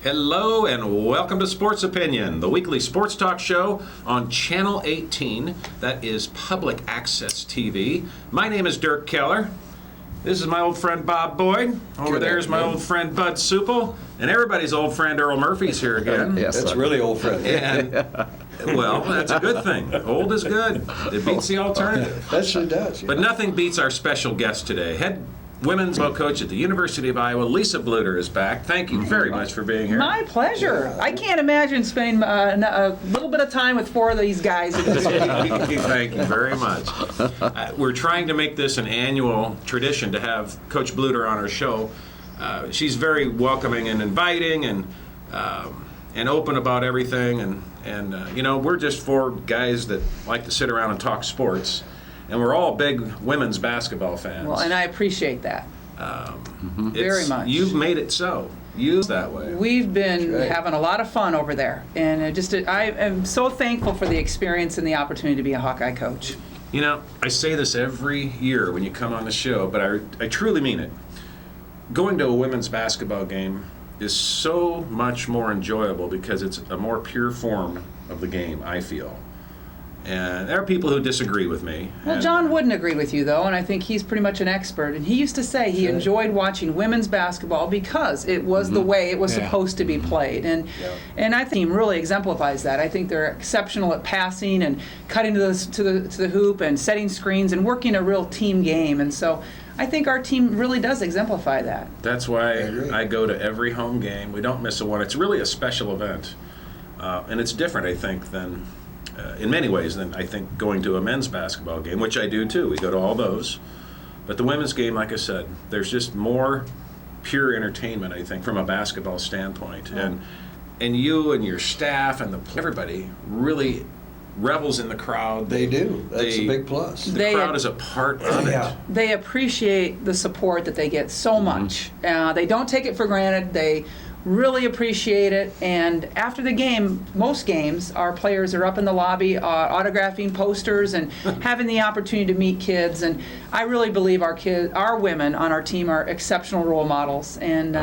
Hello and welcome to Sports Opinion, the weekly sports talk show on Channel 18. That is public access TV. My name is Dirk Keller. This is my old friend Bob Boyd. Over there is my old friend Bud Supel. And everybody's old friend Earl Murphy's here again. Yes, that's really old friend. And, well, that's a good thing. Old is good. It beats the alternative. That sure does. Yeah. But nothing beats our special guest today. Head women's coach at the University of Iowa, Lisa Bluder, is back. Thank you very much for being here. My pleasure. Yeah. I can't imagine spending a little bit of time with four of these guys. Thank you very much. We're trying to make this an annual tradition to have Coach Bluder on our show. She's very welcoming and inviting and open about everything. And you know, we're just four guys that like to sit around and talk sports. And we're all big women's basketball fans. Well, and I appreciate that very much. You've made it so. You that way. We've been having a lot of fun over there, and I am so thankful for the experience and the opportunity to be a Hawkeye coach. You know, I say this every year when you come on the show, but I truly mean it. Going to a women's basketball game is so much more enjoyable because it's a more pure form of the game, I feel. And there are people who disagree with me. Well, John wouldn't agree with you, though, and I think he's pretty much an expert. And he used to say he enjoyed watching women's basketball because it was the way it was supposed to be played. And I think the team really exemplifies that. I think they're exceptional at passing and cutting to the hoop and setting screens and working a real team game. And so I think our team really does exemplify that. That's why I go to every home game. We don't miss a one. It's really a special event. And it's different, I think, than... in many ways than I think going to a men's basketball game, which I do too. We go to all those. But the women's game, like I said, there's just more pure entertainment, I think, from a basketball standpoint. And you and your staff and everybody really revels in the crowd. They do. That's a big plus. The crowd is a part of it. They appreciate the support that they get so much. They don't take it for granted. They really appreciate it, and after the game, most games, our players are up in the lobby autographing posters and having the opportunity to meet kids, and I really believe our women on our team are exceptional role models, and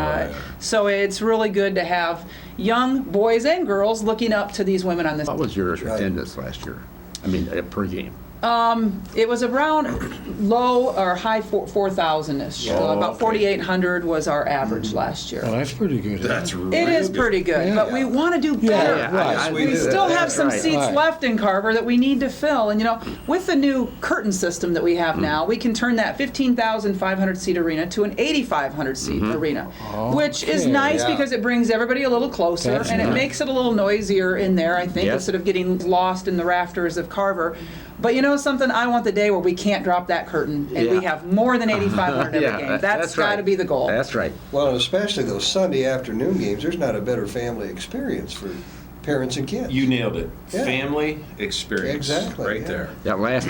so it's really good to have young boys and girls looking up to these women on this. What was your attendance last year? I mean, per game? It was around low or high 4,000-ish. About 4,800 was our average last year. Oh, that's pretty good. That's really It is pretty good, but we want to do better. Right. We still have some seats left in Carver that we need to fill. And, you know, with the new curtain system that we have now, we can turn that 15,500-seat arena to an 8,500-seat arena, which is nice because it brings everybody a little closer, and it makes it a little noisier in there, I think, instead of getting lost in the rafters of Carver. But you know something? I want the day where we can't drop that curtain and we have more than 8,500 every game. That's got to be the goal. That's right. Well, and especially those Sunday afternoon games, there's not a better family experience for parents and kids. You nailed it. Family experience. Exactly. Right there. That last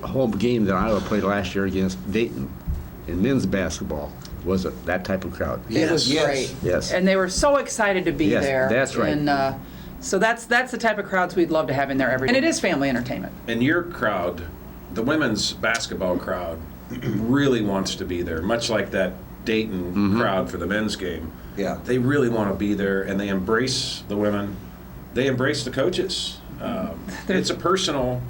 home game that Iowa played last year against Dayton in men's basketball was that type of crowd. It was great. Yes. And they were so excited to be there. That's right. And, so that's the type of crowds we'd love to have in there every day. And it is family entertainment. And your crowd, the women's basketball crowd, really wants to be there, much like that Dayton crowd for the men's game. Yeah. They really want to be there, and they embrace the women. They embrace the coaches. It's a personal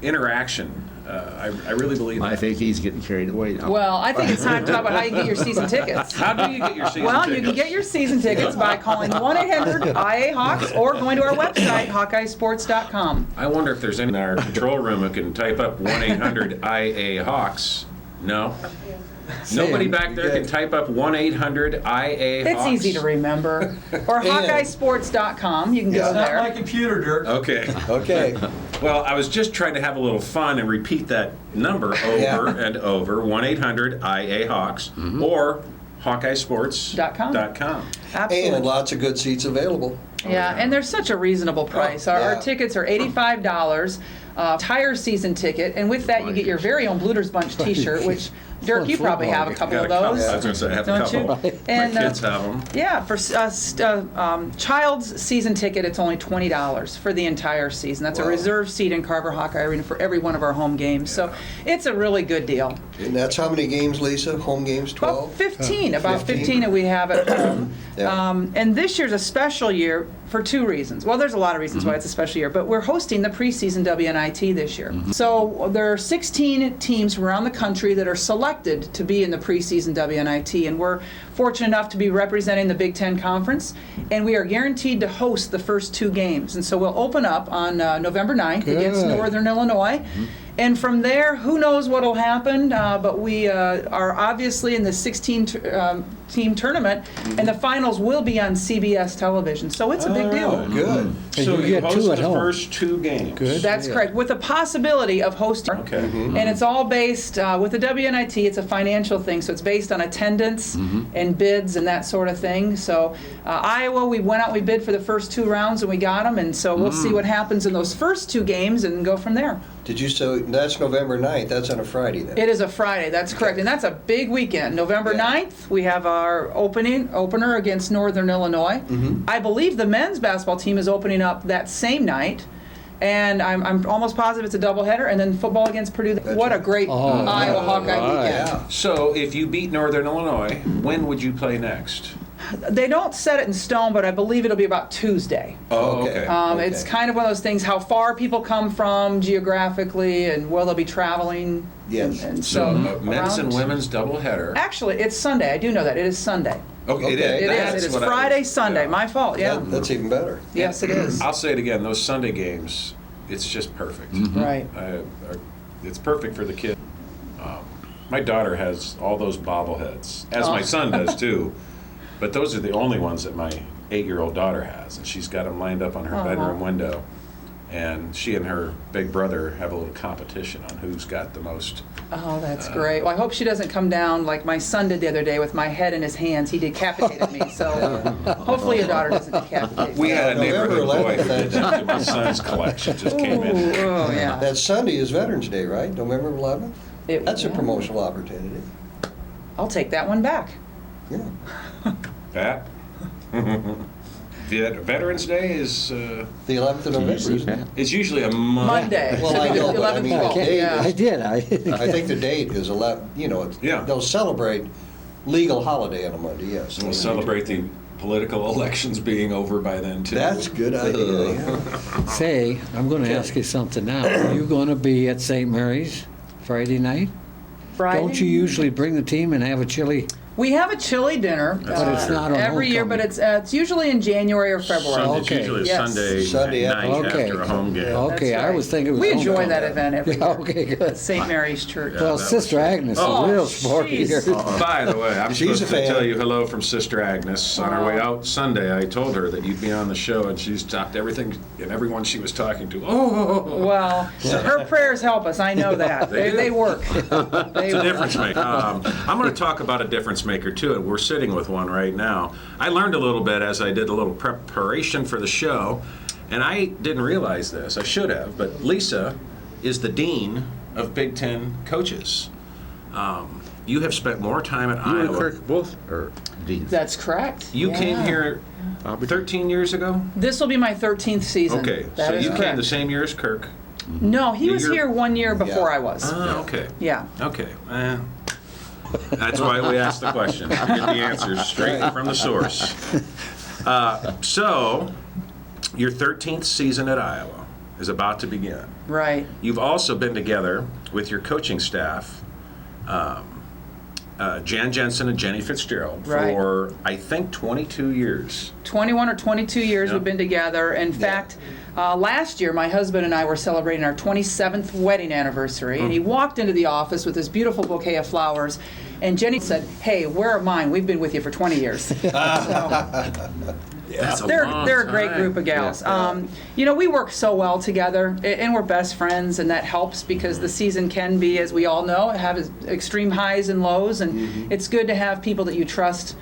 interaction. I really believe that. I think he's getting carried away now. Well, I think it's time to talk about how you get your season tickets. How do you get your season Well, tickets? you can get your season tickets by calling 1-800-IA-HAWKS or going to our website, HawkeyeSports.com. I wonder if there's any in our control room who can type up 1-800-IA-HAWKS. No? Nobody back there can type up 1-800-IA-HAWKS? It's easy to remember. Or HawkeyeSports.com. You can go there. Not my computer, Dirk. Okay. Well, I was just trying to have a little fun and repeat that number over and over, 1-800-IA-HAWKS or HawkeyeSports.com. Absolutely. And lots of good seats available. Yeah, and they're such a reasonable price. Our tickets are $85, entire season ticket, and with that you get your very own Bluder's Bunch T-shirt, which Dirk, you probably have a couple of those. I was going to say, I have a Don't you? couple. And, My kids have them. Yeah, for child's season ticket, it's only $20 for the entire season. That's a reserved seat in Carver Hawkeye Arena for every one of our home games. So it's a really good deal. And that's how many games, Lisa? Home games, 12? About 15, about 15 that we have at home. And this year's a special year for two reasons. Well, there's a lot of reasons why it's a special year, but we're hosting the preseason WNIT this year. So there are 16 teams from around the country that are selected to be in the preseason WNIT, and we're fortunate enough to be representing the Big Ten Conference, and we are guaranteed to host the first two games. And so we'll open up on November 9th against Northern Illinois. And from there, who knows what will happen, but we are obviously in the 16-team tournament, and the finals will be on CBS television. So it's a big deal. Good. So you you get host two at the home. first two games. Good. That's correct, with the possibility of hosting. Okay. And it's all based, with the WNIT, it's a financial thing, so it's based on attendance and bids and that sort of thing. So Iowa, we went out, we bid for the first two rounds, and we got them, and so we'll see what happens in those first two games and go from there. So that's November 9th. That's on a Friday then. It is a Friday, that's correct, and that's a big weekend. November 9th, we have our opener against Northern Illinois. I believe the men's basketball team is opening up that same night, and I'm almost positive it's a doubleheader, and then football against Purdue. What a great Iowa Hawkeye weekend. Yeah. So if you beat Northern Illinois, when would you play next? They don't set it in stone, but I believe it'll be about Tuesday. Oh, okay. It's kind of one of those things, how far people come from geographically, and will they be traveling? Yes. And So men's around. and women's doubleheader. Actually, it's Sunday. I do know that. It is Sunday. Okay, it is. It That's is. It is what I Friday, was- Sunday. yeah. My fault, yeah. That's even better. Yes, it is. I'll say it again. Those Sunday games, it's just perfect. Right. It's perfect for the kid. My daughter has all those bobbleheads, as my son does too. But those are the only ones that my 8-year-old daughter has, and she's got them lined up on her bedroom window. And she and her big brother have a little competition on who's got the most. Oh, that's great. Well, I hope she doesn't come down like my son did the other day with my head in his hands. He decapitated me. So hopefully your daughter doesn't decapitate me. We had a November neighborhood boy 11th, who did that to my son's collection. Just came in. Oh, yeah. That Sunday is Veterans Day, right? November 11th? That's a Yeah. promotional opportunity. I'll take that one back. Yeah. Pat? Veterans Day is The 11th of November, isn't it? it's usually a Monday. Monday. Well, So I the know, but I 11th, mean, the 12th, date yeah. I did. I think the date is 11, Yeah. they'll celebrate legal holiday on a Monday, yes. We'll celebrate the political elections being over by then too. That's a good idea, yeah. Say, I'm going to ask you something now. Are you going to be at St. Mary's Friday night? Friday? Don't you usually bring the team and have a chili? We have a chili dinner But it's not on every year, but homecoming. it's usually in January or February. Sunday, it's Okay. usually a Yes. Sunday night Okay. after a home game. Okay, That's I right. was thinking it was We enjoy homecoming. that event every Yeah, year. okay, good. St. Mary's Church. Well, that Sister was- Agnes is Oh, a real sport jeez. here. By the way, I'm She's supposed a to fan. tell you hello from Sister Agnes. On our way out Sunday, I told her that you'd be on the show, and she's stopped everything and everyone she was talking to. Oh, Well, her prayers help us. I know that. They do. They work. They it's a work. difference maker. I'm going to talk about a difference maker too, and we're sitting with one right now. I learned a little bit as I did a little preparation for the show, and I didn't realize this. I should have, but Lisa is the dean of Big Ten coaches. You have spent more time at You and Iowa. Kirk both are deans. That's correct. You Yeah. came here 13 years ago? This will be my 13th season. Okay, That so is you came correct. the same year as Kirk. No, he was You're- here 1 year before Yeah. I was. Oh, okay. Yeah. Okay. That's why we asked the question. Get the answers straight from the source. So, your 13th season at Iowa is about to begin. Right. You've also been together with your coaching staff, Jan Jensen and Jenny Fitzgerald, Right. for, I think, 22 years. 21 or 22 years Yeah. we've been together. In fact, last year my husband and I were celebrating our 27th wedding anniversary, and he walked into the office with this beautiful bouquet of flowers, and Jenny said, "Hey, where are mine? We've been with you for 20 years." That's a They're long a great time. group of gals. Yeah. We work so well together, and we're best friends, and that helps because the season can be, as we all know, have extreme highs and lows, and it's good to have people that you trust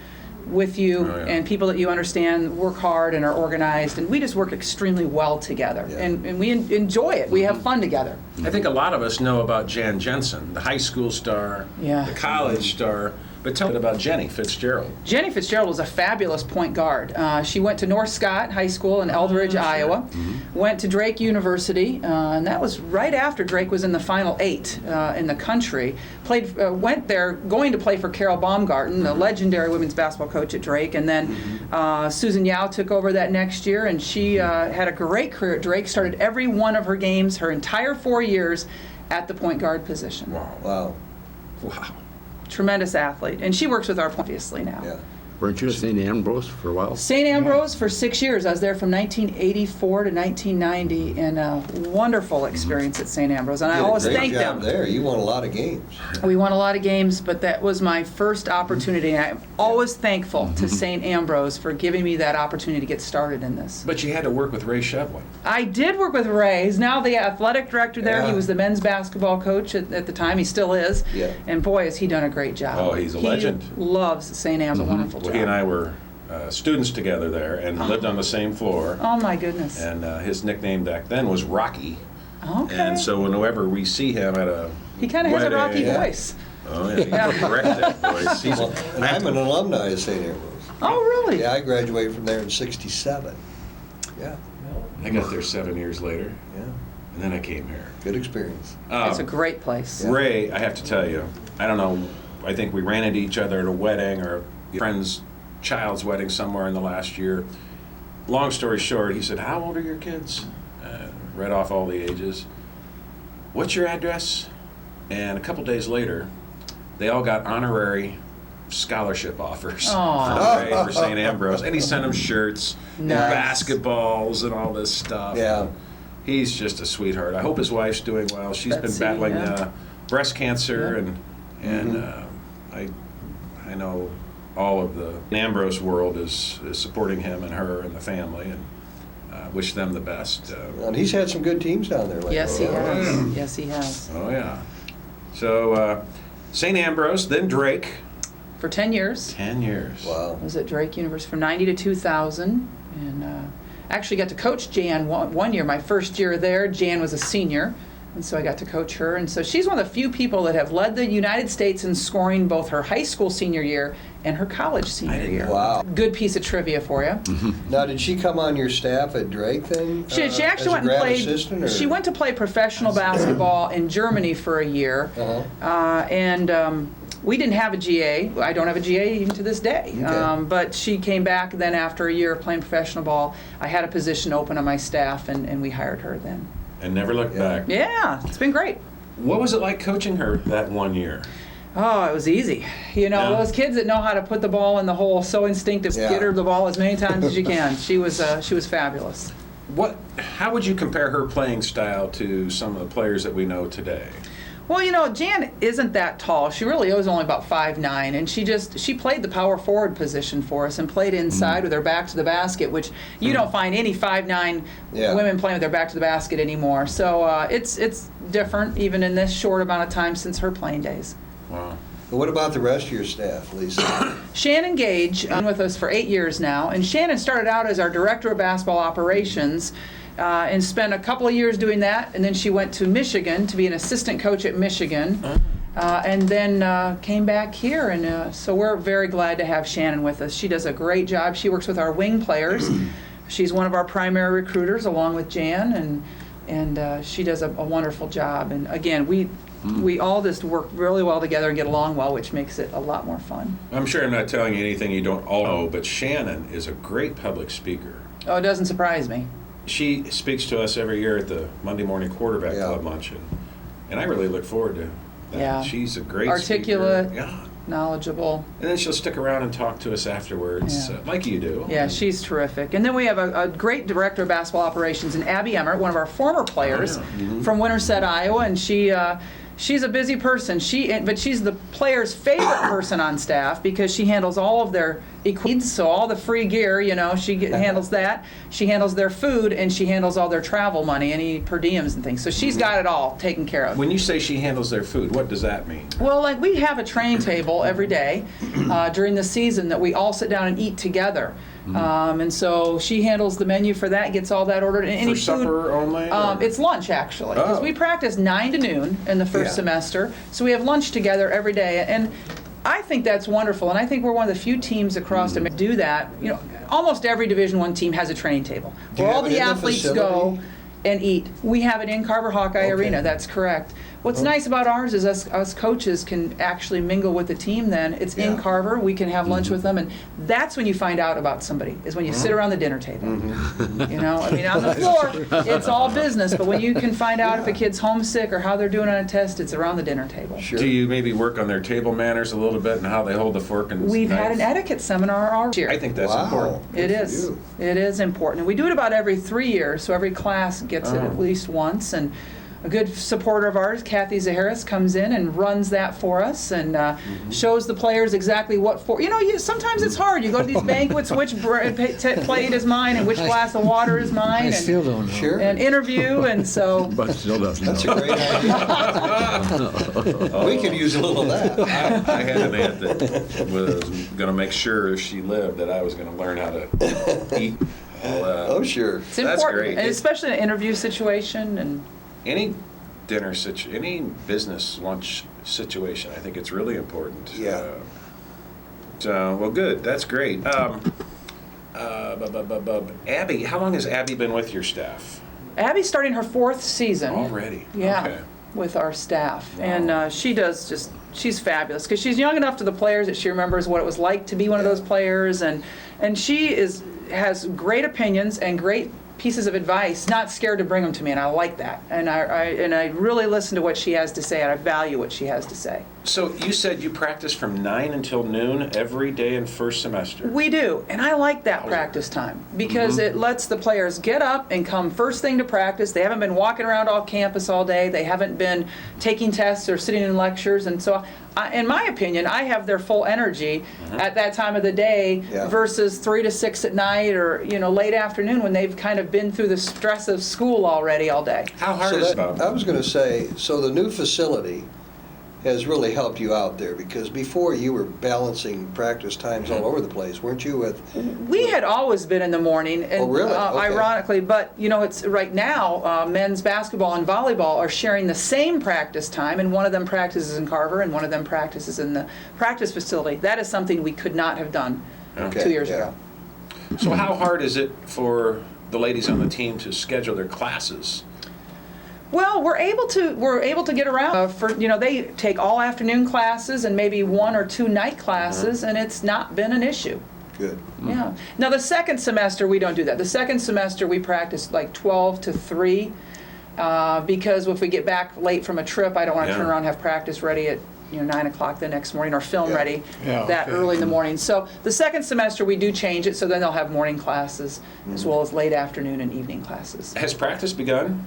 with you Oh, yeah. and people that you understand work hard and are organized, and we just work extremely well together. Yeah. And we enjoy it. We have fun together. I think a lot of us know about Jan Jensen, the high school star, Yeah. the college star, but tell me about Jenny Fitzgerald. Jenny Fitzgerald was a fabulous point guard. She went to North Scott High School in Eldridge, Iowa, went to Drake University, and that was right after Drake was in the Final Eight in the country. Went there going to play for Carol Baumgarten, the legendary women's basketball coach at Drake, and then Susan Yao took over that next year, and she had a great career at Drake, started every one of her games, her entire 4 years at the point guard position. Wow. Wow. Tremendous athlete, and she works with our point obviously now. Yeah. Weren't you at St. Ambrose for a while? St. Ambrose for 6 years. I was there from 1984 to 1990, and a wonderful experience at St. Ambrose. And I Did a always great thank job them. there. You won a lot of games. We won a lot of games, but that was my first opportunity. I'm always thankful to St. Ambrose for giving me that opportunity to get started in this. But you had to work with Ray Shevlin. I did work with Ray. He's now the athletic director there. Yeah. He was the men's basketball coach at the time. He still is. Yeah. And boy, has he done a great job. Oh, he's a legend. He loves St. Am's. A wonderful Well, job. he and I were students together there and lived on the same floor. Oh, my goodness. And his nickname back then was Rocky. Okay. And so whenever we see him at a He kind of has a wedding- rocky Yeah. voice. Oh, yeah, he corrects that voice. Well, and I'm an alumni of St. Ambrose. Oh, really? Yeah, I graduated from there in '67. Yeah, I got there 7 years later, yeah. and then I came here. Good experience. It's a great place. Ray, I have to tell you, I don't know, I think we ran into each other at a wedding or a friend's child's wedding somewhere in the last year. Long story short, he said, "How old are your kids?" Read off all the ages. "What's your address?" And a couple days later, they all got honorary scholarship offers Aw. from Ray for St. Ambrose. And he sent them shirts and Nice. basketballs and all this stuff. Yeah. He's just a sweetheart. I hope his wife's doing well. She's Betsy, been battling yeah. breast cancer, and I know all of the Ambrose world is supporting him and her and the family, and wish them the best. And he's had some good teams down there lately. Yes, he has. Yes, he has. Oh yeah. So St. Ambrose, then Drake. For 10 years. 10 years. I Wow. was at Drake University from 90 to 2000, and actually got to coach Jan one year. My first year there, Jan was a senior, and so I got to coach her. And so she's one of the few people that have led the United States in scoring both her high school senior year and her college senior year. Wow. Good piece of trivia for you. Now, did she come on your staff at Drake then? She as actually a went and grad played. assistant, or? She went to play professional basketball in Germany for a year, Uh-huh. we didn't have a GA. I don't have a GA even to this day. Okay. But she came back then after a year of playing professional ball. I had a position open on my staff, and we hired her then. And never looked back. Yeah, it's been great. What was it like coaching her that 1 year? Oh, it was easy. You know, Yeah. those kids that know how to put the ball in the hole so instinctive. Yeah. Get her the ball as many times as you can. She was fabulous. How would you compare her playing style to some of the players that we know today? Well, you know, Jan isn't that tall. She really is only about 5'9", and she played the power forward position for us and played inside with her back to the basket, which you don't find any 5'9" Yeah. women playing with their back to the basket anymore. So it's different even in this short amount of time since her playing days. Wow. But what about the rest of your staff, Lisa? Shannon Gage, been with us for 8 years now, and Shannon started out as our director of basketball operations. And spent a couple of years doing that, and then she went to Michigan to be an assistant coach at Michigan, and then came back here, and so we're very glad to have Shannon with us. She does a great job. She works with our wing players. She's one of our primary recruiters, along with Jan, and she does a wonderful job. And again, we all just work really well together and get along well, which makes it a lot more fun. I'm sure I'm not telling you anything you don't all know, but Shannon is a great public speaker. Oh, it doesn't surprise me. She speaks to us every year at the Monday morning quarterback Yeah. club luncheon, and I really look forward to that. Yeah. She's a great Articulate. speaker. Yeah. Knowledgeable. And then she'll stick around and talk to us afterwards, Yeah. like you do. Yeah, she's terrific. And then we have a great director of basketball operations in Abby Emmert, one of our former players from Winterset, Iowa, and she's a busy person. But she's the player's favorite person on staff because she handles all of their equipment, so all the free gear, handles that. She handles their food, and she handles all their travel money, any per diems and things. So she's got it all taken care of. When you say she handles their food, what does that mean? Well, like we have a training table every day during the season that we all sit down and eat together. And so she handles the menu for that, gets all that ordered. And any For supper only? it's lunch, actually. Because Oh. we practice 9 to noon in the first semester. So we have lunch together every day. And I think that's wonderful. And I think we're one of the few teams across to do that. Almost every Division I team has a training table Do you where all have it the in the athletes facility? go and eat. We have it in Carver Hawkeye Arena, that's correct. What's nice about ours is us coaches can actually mingle with the team then. It's in Yeah. Carver, we can have lunch with them, and that's when you find out about somebody, is when you sit around the dinner table. On the floor, it's all business, but when you can find out if a kid's homesick or how they're doing on a test, it's around the dinner table. Sure. Do you maybe work on their table manners a little bit and how they hold the fork and We've had an knife? etiquette seminar all year. I think that's Wow. important. It Good for is. you. It is important. And we do it about every 3 years, so every class gets it Oh. at least once. And a good supporter of ours, Kathy Zaharis, comes in and runs that for us and shows the players exactly what for. Sometimes it's hard. You go to these banquets, which plate is mine and which glass of water is mine, I still don't know. Sure. and interview. And so But still doesn't That's a know. great idea. We could use a little of that. I had an aunt that was going to make sure if she lived that I was going to learn how to eat. Oh, sure. it's That's important, great. and especially in an interview situation. And Any any business lunch situation, I think it's really important. Yeah. Well, good. That's great. Abby, how long has Abby been with your staff? Abby's starting her 4th season. Already? Yeah, Okay. with our staff. Wow. And she's fabulous because she's young enough to the players that she remembers what it was like to be one of those players. And she has great opinions and great pieces of advice, not scared to bring them to me, and I like that. And I really listen to what she has to say, and I value what she has to say. So you said you practice from 9 until noon every day in first semester. We do, and I like that practice time because it lets the players get up and come first thing to practice. They haven't been walking around all campus all day. They haven't been taking tests or sitting in lectures, and so in my opinion, I have their full energy at that time of the day versus 3 to 6 at night or late afternoon when they've kind of been through the stress of school already all day. How hard So is that, I was going to say, so the new facility has really helped you out there because before you were balancing practice times all over the place, weren't you? We had always been in the morning, and Oh, really? Okay. ironically, but it's right now. Men's basketball and volleyball are sharing the same practice time, and one of them practices in Carver, and one of them practices in the practice facility. That is something we could not have done Okay, 2 years yeah. ago. So how hard is it for the ladies on the team to schedule their classes? Well, we're able to get around. They take all afternoon classes and maybe 1 or 2 night classes, and it's not been an issue. Good. Yeah. Now the second semester we don't do that. The second semester we practice like 12 to 3 because if we get back late from a trip, I don't want to turn around and have practice ready at 9 o'clock the next morning or film ready that early in the morning. So the second semester we do change it so then they'll have morning classes as well as late afternoon and evening classes. Has practice begun?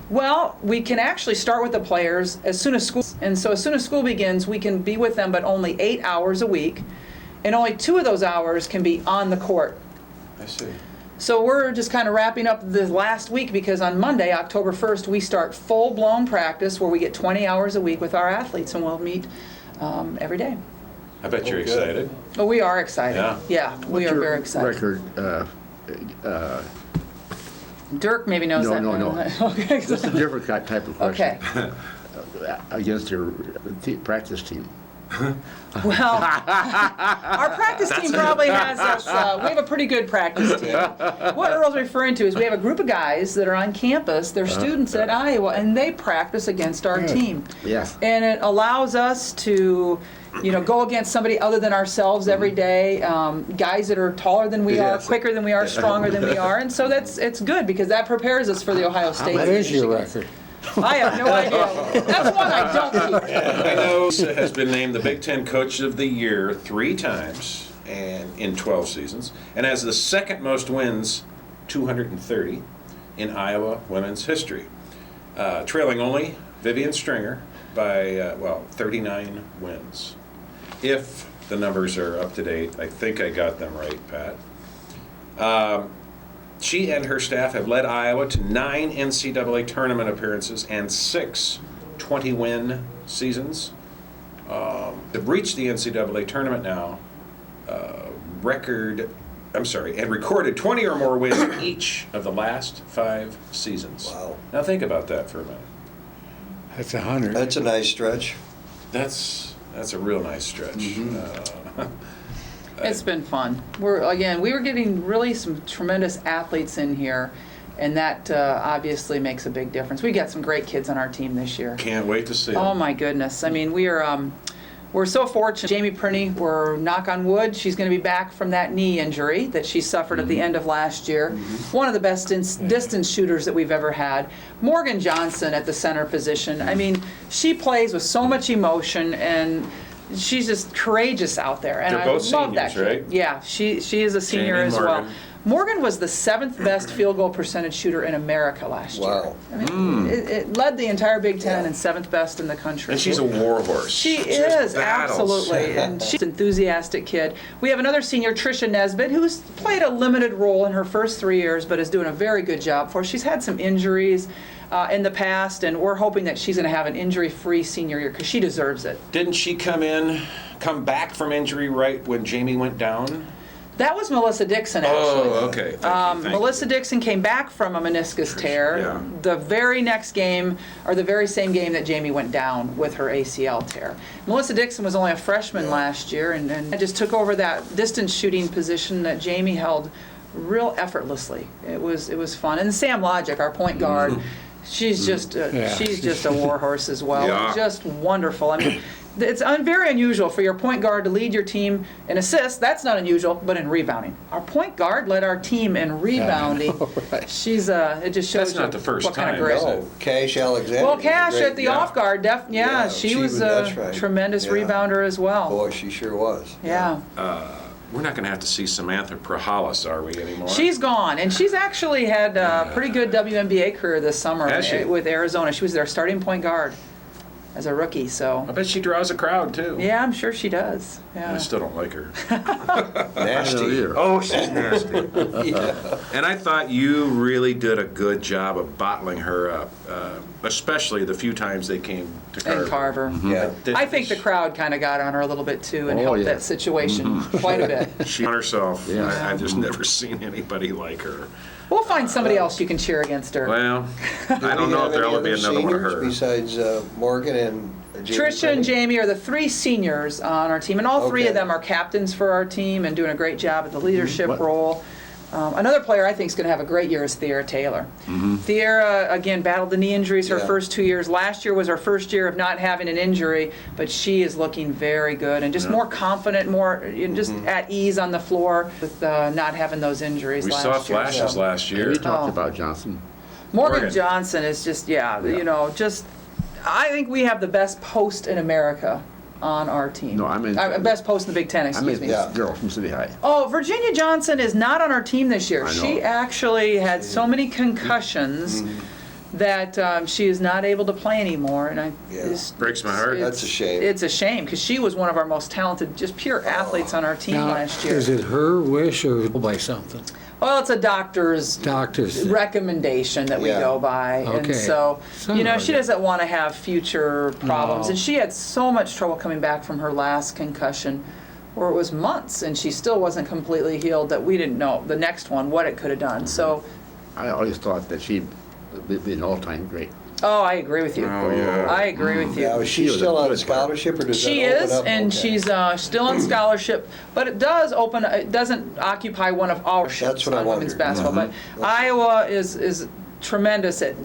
Well, we can actually start with the players as soon as school, and so as soon as school begins, we can be with them, but only 8 hours a week, and only 2 of those hours can be on the court. I see. So we're just kind of wrapping up the last week because on Monday, October 1st, we start full-blown practice where we get 20 hours a week with our athletes, and we'll meet every day. I bet you're good. excited. Oh, we are excited. Yeah. We are very excited. Record, Dirk maybe knows that. No. Okay. That's a different type of question. Okay. Against your practice team. Well, our practice team probably has us, we have a pretty good practice team. What Earl's referring to is we have a group of guys that are on campus, they're students at Iowa, and they practice against our team. Yes. And it allows us to, go against somebody other than ourselves every day, guys that are taller than we are, Yes. quicker than we are, stronger than we are, and so it's good because that prepares us for the Ohio State. What is your Michigan. record? I have no idea. That's one I don't keep. I know Lisa has been named the Big Ten Coach of the Year 3 times and in 12 seasons, and has the second most wins, 230, in Iowa women's history, trailing only Vivian Stringer by, 39 wins. If the numbers are up to date, I think I got them right, Pat. She and her staff have led Iowa to 9 NCAA tournament appearances and 6 20-win seasons. They've reached the NCAA tournament now, and recorded 20 or more wins in each of the last 5 seasons. Wow. Now think about that for a minute. That's 100. That's a nice stretch. That's a real nice stretch. It's been fun. We were getting really some tremendous athletes in here, and that obviously makes a big difference. We got some great kids on our team this year. Can't wait to see them. Oh my goodness! I mean, we're so fortunate. Jamie Prinny, we're knock on wood, she's going to be back from that knee injury that she suffered at the end of last year. One of the best distance shooters that we've ever had. Morgan Johnson at the center position. I mean, she plays with so much emotion, and she's just courageous out there. And They're I both love that seniors, kid. right? Yeah, she is a senior Jamie, as well. Morgan. Morgan was the 7th best field goal percentage shooter in America last year. Wow. I mean, it led the entire Big Ten and 7th best in the country. And she's a war horse. She Just is, battles. absolutely. And she's an enthusiastic kid. We have another senior, Tricia Nesbitt, who's played a limited role in her first 3 years, but is doing a very good job for us. She's had some injuries in the past, and we're hoping that she's going to have an injury-free senior year because she deserves it. Didn't she come back from injury right when Jamie went down? That was Melissa Dixon, actually. Oh, okay. Thank you. Melissa Dixon came back from a meniscus tear yeah. the very next game, or the very same game that Jamie went down with her ACL tear. Melissa Dixon was only a freshman last year, and just took over that distance shooting position that Jamie held real effortlessly. It was fun. And Sam Logic, our point guard, she's just a war horse as well. Yeah. Just wonderful. I mean, it's very unusual for your point guard to lead your team in assists. That's not unusual, but in rebounding. Our point guard led our team in rebounding. Right. She's it just shows That's not you the first what kind of time, great. is it? Oh, Cash Alexander. Well, was a Cash great- at the off guard, Yeah, she she was was- a that's right. tremendous Yeah. rebounder as well. Boy, she sure was. Yeah. We're not going to have to see Samantha Prahalis, are we, anymore? She's gone, and she's actually had a pretty good WNBA career this summer Has she? with Arizona. She was their starting point guard as a rookie, so. I bet she draws a crowd, too. Yeah, I'm sure she does. Yeah. I still don't like her. Nasty. Oh, she's nasty. Yeah. And I thought you really did a good job of bottling her up, especially the few times they came to Carver. And Carver. Yeah. I think the crowd kind of got on her a little bit too and Oh, helped yeah. that situation quite a bit. She on herself. Yeah. I've just never seen anybody like her. We'll find somebody else you can cheer against her. Well, I Do don't we know have if there'll any be other another one of seniors her. Besides Morgan and Jamie Tricia and Prinny? Jamie are the 3 seniors on our team, and all 3 of Okay. them are captains for our team and doing a great job at the leadership What- role. Another player I think is going to have a great year is Thea Taylor. Thea, again, battled the knee injuries her Yeah. first 2 years. Last year was her first year of not having an injury, but she is looking very good and just more confident, more just at ease on the floor with not having those injuries We last saw year. flashes So- last year. We talked Oh. about Johnson. Morgan Johnson is just, I think we have the best post in America on our team. No, I mean- best post in the Big Ten, I excuse mean, me. Yeah. girl from City High. Oh, Virginia Johnson is not on our team this year. I know. She actually had so many concussions that she is not able to play anymore. And Breaks my heart. That's a shame. It's a shame because she was one of our most talented, just pure athletes on our team Now, last year. is it her wish or by something? Well, it's a doctor's Doctors. recommendation that we Yeah. go by. And Okay. so, Something like she that. doesn't want to have future problems. No. And she had so much trouble coming back from her last concussion, where it was months, and she still wasn't completely healed, that we didn't know the next one, what it could have done. So, I always thought that she'd be an all-time great. oh, I agree with you. Oh, yeah. I agree with you. Now, is she She was still a on good scholarship, or does She that open is, up? and Okay. she's still on scholarship, but it doesn't occupy one of our ships That's what I on women's wondered. basketball. But Iowa is tremendous at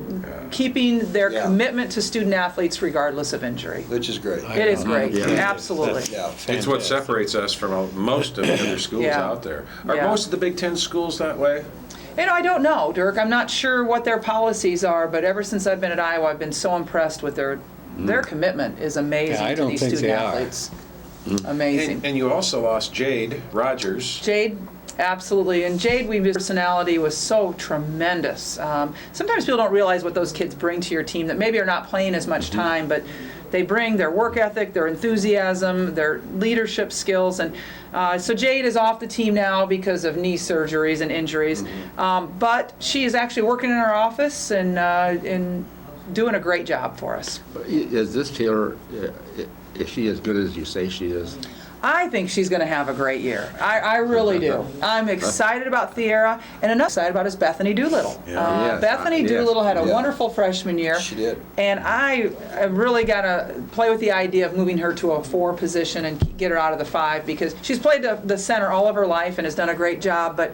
keeping their Yeah. commitment to student athletes regardless of injury. Which is great. It is great, Yeah. absolutely. Yeah. It's what separates us from most of the other schools Yeah. out there. Are Yeah. most of the Big Ten schools that way? I don't know, Dirk. I'm not sure what their policies are, but ever since I've been at Iowa, I've been so impressed with their commitment is amazing Yeah, I to don't these think student they are. athletes. Amazing. And you also lost Jade Rogers. Jade Absolutely. And Jade Weaver's personality was so tremendous. Sometimes people don't realize what those kids bring to your team that maybe are not playing as much time, but they bring their work ethic, their enthusiasm, their leadership skills. And so Jade is off the team now because of knee surgeries and injuries. But she is actually working in our office and doing a great job for us. Is this Taylor, is she as good as you say she is? I think she's going to have a great year. I really do. I'm excited about Thierra, and another excited about is Bethany Doolittle. Yes. Bethany Yes. Doolittle had a Yeah. wonderful freshman year. She did. And I really got to play with the idea of moving her to a 4 position and get her out of the 5 because she's played the center all of her life and has done a great job. But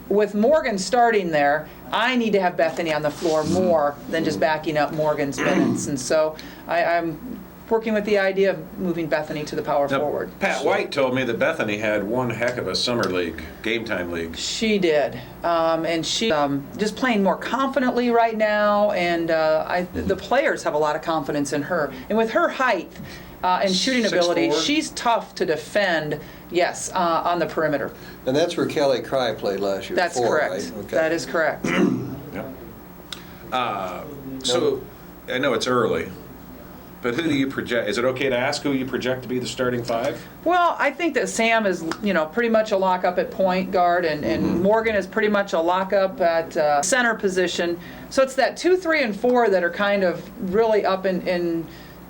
with Morgan starting there, I need to have Bethany on the floor more than just backing up Morgan's minutes. And so I'm working with the idea of moving Bethany to the power Now, forward. Pat White told me that Bethany had one heck of a summer league, game time league. She did, and she just playing more confidently right now, and the players have a lot of confidence in her. And with her height and shooting 6'4". ability, she's tough to defend, yes, on the perimeter. And that's where Kelly Cry played last year. That's 4, correct. right? Okay. That is correct. So I know it's early, but who do you project? Is it okay to ask who you project to be the starting 5? Well, I think that Sam is, pretty much a lockup at point guard, and Morgan is pretty much a lockup at center position. So it's that 2, 3, and 4 that are kind of really up in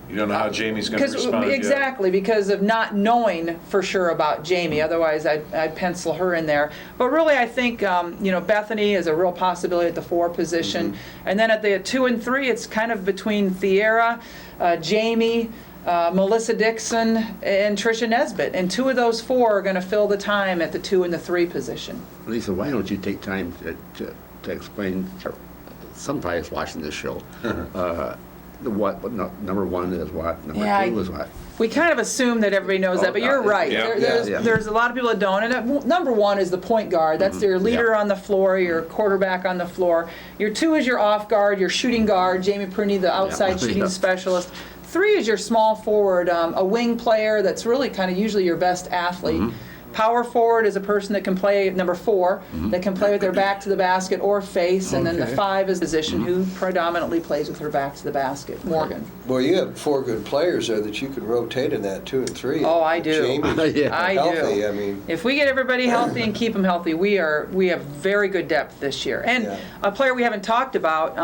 You don't know how Jamie's going to respond yet. exactly, because of not knowing for sure about Jamie. Otherwise, I'd pencil her in there. But really, I think Bethany is a real possibility at the 4 position, and then at the 2 and 3, it's kind of between Thierra, Jamie, Melissa Dixon, and Tricia Nesbitt. And 2 of those 4 are going to fill the time at the 2 and the 3 position. Lisa, why don't you take time to explain to some guys watching this show number 1 is what, number 2 is what? We kind of assume that everybody knows that, but you're right. Yeah. There's a lot of people that don't. And number 1 is the point guard. That's your leader on the floor, your quarterback on the floor. Your 2 is your off guard, your shooting guard, Jamie Pruny, the outside shooting specialist. 3 is your small forward, a wing player that's really kind of usually your best athlete. Power forward is a person that can play number 4, that can play with their back to the basket or face, and then the 5 is the position who predominantly plays with her back to the basket, Morgan. Well, you have 4 good players there that you can rotate in that 2 and 3. Oh, I do. Jamie's Yeah. I healthy. do. I mean, If we get everybody healthy and keep them healthy, we have very good depth this year. And Yeah. a player we haven't talked about,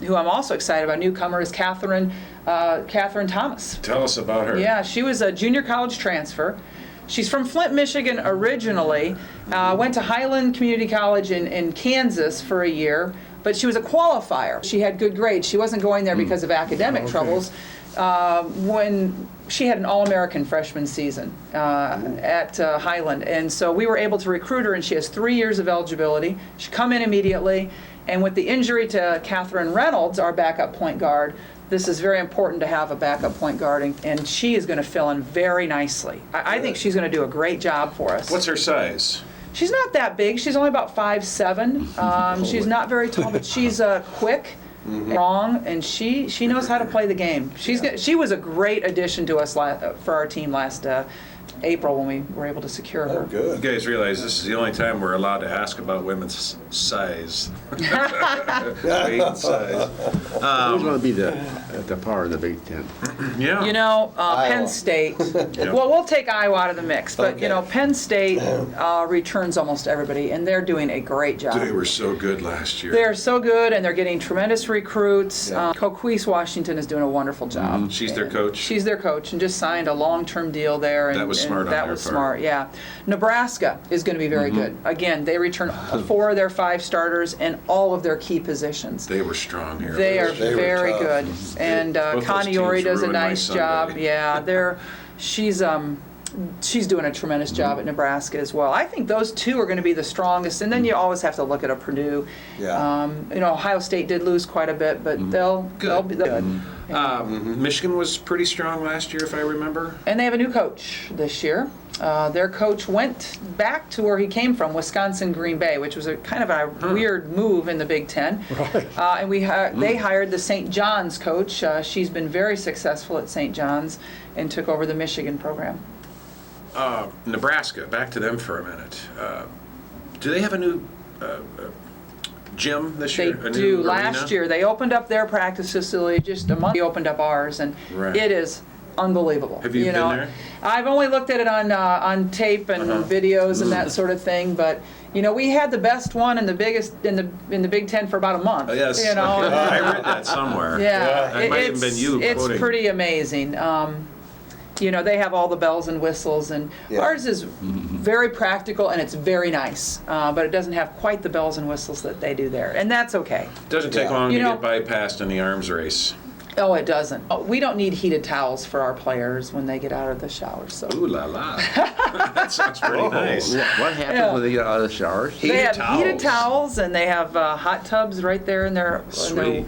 who I'm also excited about, newcomer, is Catherine Thomas. Tell us about her. Yeah, she was a junior college transfer. She's from Flint, Michigan originally, went to Highland Community College in Kansas for a year, but she was a qualifier. She had good grades. She wasn't going there because of academic troubles. When she had an All-American freshman season at Highland, and so we were able to recruit her, and she has 3 years of eligibility. She come in immediately, and with the injury to Catherine Reynolds, our backup point guard, this is very important to have a backup point guard, and she is going to fill in very nicely. I think she's going to do a great job for us. What's her size? She's not that big. She's only about 5'7". She's not very tall, but she's quick, strong, and she knows how to play the game. She was a great addition to us for our team last April when we were able to secure her. oh, You good. guys realize this is the only time we're allowed to ask about women's size. Weight and size. Who's going to be the power of the Big Ten? Yeah. Penn State, well, we'll take Iowa out of the mix, but, Okay. Penn State returns almost everybody, and they're doing a great job. They were so good last year. They're so good, and they're getting tremendous recruits. Coquise Washington is doing a wonderful job. She's their coach. She's their coach, and just signed a long-term deal there. And, That was and smart on that their was part. smart, yeah. Nebraska is going to be very good. Again, they return 4 of their 5 starters and all of their key positions. They were strong here. They are They were very tough. good, and Both those Connie teams Ori does a ruined my nice Sunday. job. Yeah, she's doing a tremendous job at Nebraska as well. I think those 2 are going to be the strongest, and then you always have to look at a Purdue. Yeah. Ohio State did lose quite a bit, but they'll be good. Michigan was pretty strong last year, if I remember. And they have a new coach this year. Their coach went back to where he came from, Wisconsin Green Bay, which was a kind of a weird move in the Big Ten. And they hired the St. John's coach. She's been very successful at St. John's and took over the Michigan program. Nebraska, back to them for a minute. Do they have a new gym this They year? A do. new Last arena? year, they opened up their practice facility just a month. We opened up ours, and Right. it is unbelievable. Have you been know? there? I've only looked at it on tape and videos and that sort of thing, but we had the best one and the biggest in the Big Ten for about a month. Oh, yes. You know, I read that somewhere. yeah, That might have been you it's quoting. pretty amazing. They have all the bells and whistles, and Yeah. ours is very practical and it's very nice, but it doesn't have quite the bells and whistles that they do there, and that's okay. Doesn't take Yeah. long You to know- get bypassed in the arms race. Oh, it doesn't. Oh, we don't need heated towels for our players when they get out of the shower. So Ooh la la. That sounds pretty nice. What happens Yeah. when they get out of the showers? Heated they have heated towels. towels, and they have hot tubs right there in their Sweet.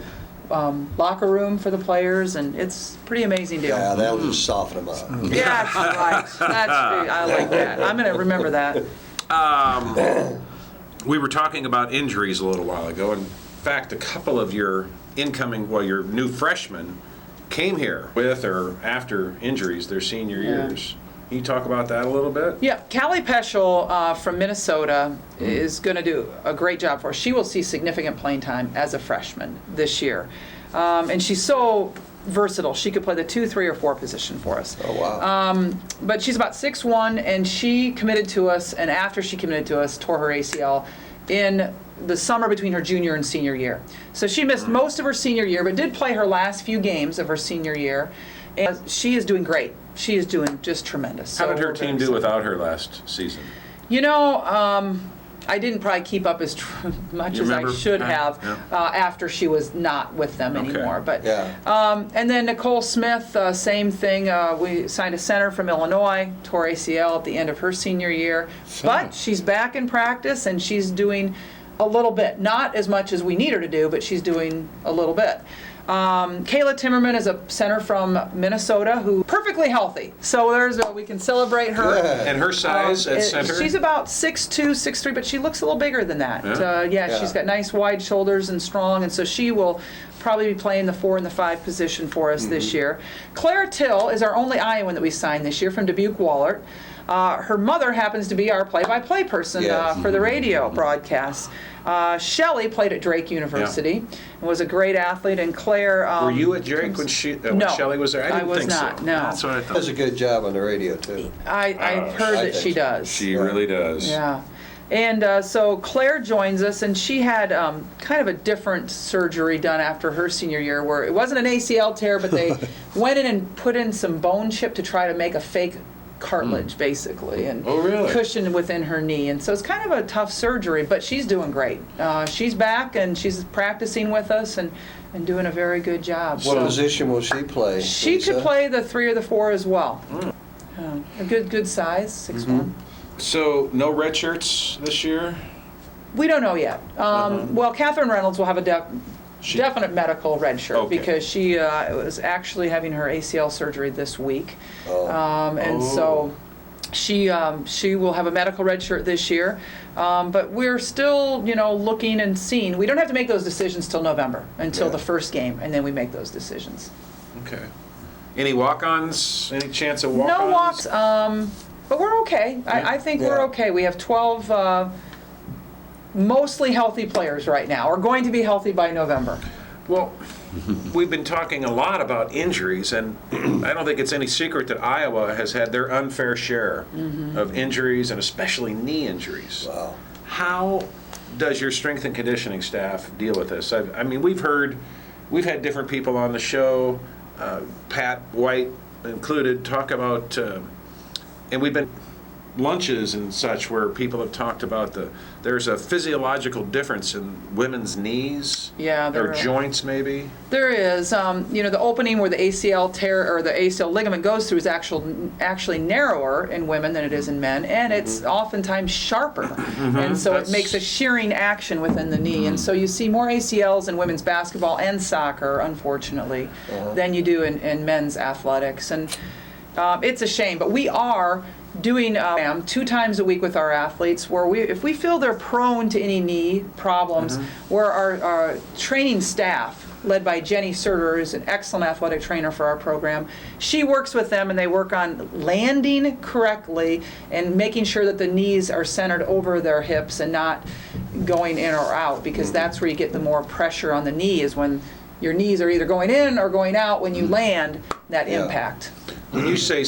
locker room for the players, and it's a pretty amazing deal. Yeah, that'll just soften them up. Yeah, right. I like that. I'm going to remember that. We were talking about injuries a little while ago. In fact, a couple of your your new freshmen came here with or after injuries their senior Yeah. years. Can you talk about that a little bit? Yeah, Callie Peschel from Minnesota is going to do a great job for us. She will see significant playing time as a freshman this year. And she's so versatile. She could play the 2, 3, or 4 position for us. Oh, wow. But she's about 6'1", and she committed to us, and after she committed to us, tore her ACL in the summer between her junior and senior year. So she missed most of her senior year, but did play her last few games of her senior year. And she is doing great. She is doing just tremendous. How So did her we're team very do excited. without her last season? I didn't probably keep up as much You as I remember? should Yeah, have yeah. after she was not with them Okay. anymore. But Yeah. and then Nicole Smith, same thing. We signed a center from Illinois, tore ACL at the end of her senior year, but she's back in practice and she's doing a little bit, not as much as we need her to do, but she's doing a little bit. Kayla Timmerman is a center from Minnesota who perfectly healthy. So we can celebrate her. Good. And her size at It- center? She's about 6'2", 6'3", but she looks a little bigger than that. Yeah? Yeah. She's got nice wide shoulders and strong, and so she will probably be playing the 4 and the 5 position for us this year. Claire Till is our only Iowan that we signed this year from Dubuque-Wahlert. Her mother happens to be our play-by-play person Yes. for the radio broadcasts. Shelley played at Drake University and was a great athlete, and Claire... Were you at Drake when No, Shelley was there? I didn't was think not, so. no. That's what I thought. Does a good job on the radio, too. I've heard I that think she so. does. She really does. Yeah. And so Claire joins us, and she had kind of a different surgery done after her senior year where it wasn't an ACL tear, but they went in and put in some bone chip to try to make a fake cartilage, basically, and Oh, really? cushion within her knee. And so it's kind of a tough surgery, but she's doing great. She's back, and she's practicing with us and doing a very good job. What So position will she play? she Lisa? could play the 3 or the 4 as well. A good size, 6'1". So no red shirts this year? We don't know yet. Well, Catherine Reynolds will have a definite medical red shirt Okay. because she was actually having her ACL surgery this week. Oh. And so she will have a medical red shirt this year. But we're still, looking and seeing. We don't have to make those decisions till November, until Yeah. the first game, and then we make those decisions. Okay. Any walk-ons? Any chance of walk-ons? No walks, but we're okay. I think we're Yeah. okay. We have 12 mostly healthy players right now, or going to be healthy by November. Well, we've been talking a lot about injuries, and I don't think it's any secret that Iowa has had their unfair share of injuries, and especially knee injuries. Wow. How does your strength and conditioning staff deal with this? I mean, we've had different people on the show, Pat White included, talk about, and we've been lunches and such where people have talked about there's a physiological difference in women's knees, Yeah, there or is. joints maybe. There is, the opening where the ACL tear or the ACL ligament goes through is actually narrower in women than it is in men, and it's oftentimes sharper, and so it makes a shearing action within the knee, and so you see more ACLs in women's basketball and soccer, unfortunately, than you do in men's athletics, and it's a shame, but we are doing 2 times a week with our athletes where if we feel they're prone to any knee problems, where our training staff led by Jenny Serter, who's an excellent athletic trainer for our program. She works with them, and they work on landing correctly and making sure that the knees are centered over their hips and not going in or out, because that's where you get the more pressure on the knee, is when your knees are either going in or going out when you land, that Yeah. impact. When you say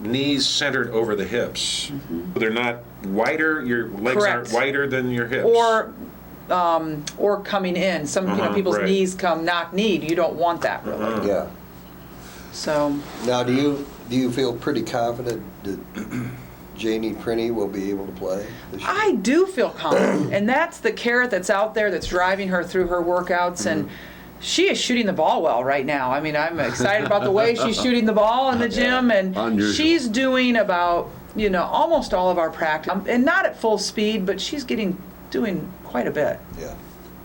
knees centered over the hips, they're not wider, your legs Correct. aren't wider than your hips? Or coming in. Some people's right. knees come knock-kneed. You don't want that really. Yeah. So Now, do you feel pretty confident that Janie Prinny will be able to play this year? I do feel confident, and that's the carrot that's out there that's driving her through her workouts, and she is shooting the ball well right now. I mean, I'm excited about the way she's shooting the ball in the gym, and Unusual. she's doing about, almost all of our practice, and not at full speed, but she's doing quite a bit. Yeah.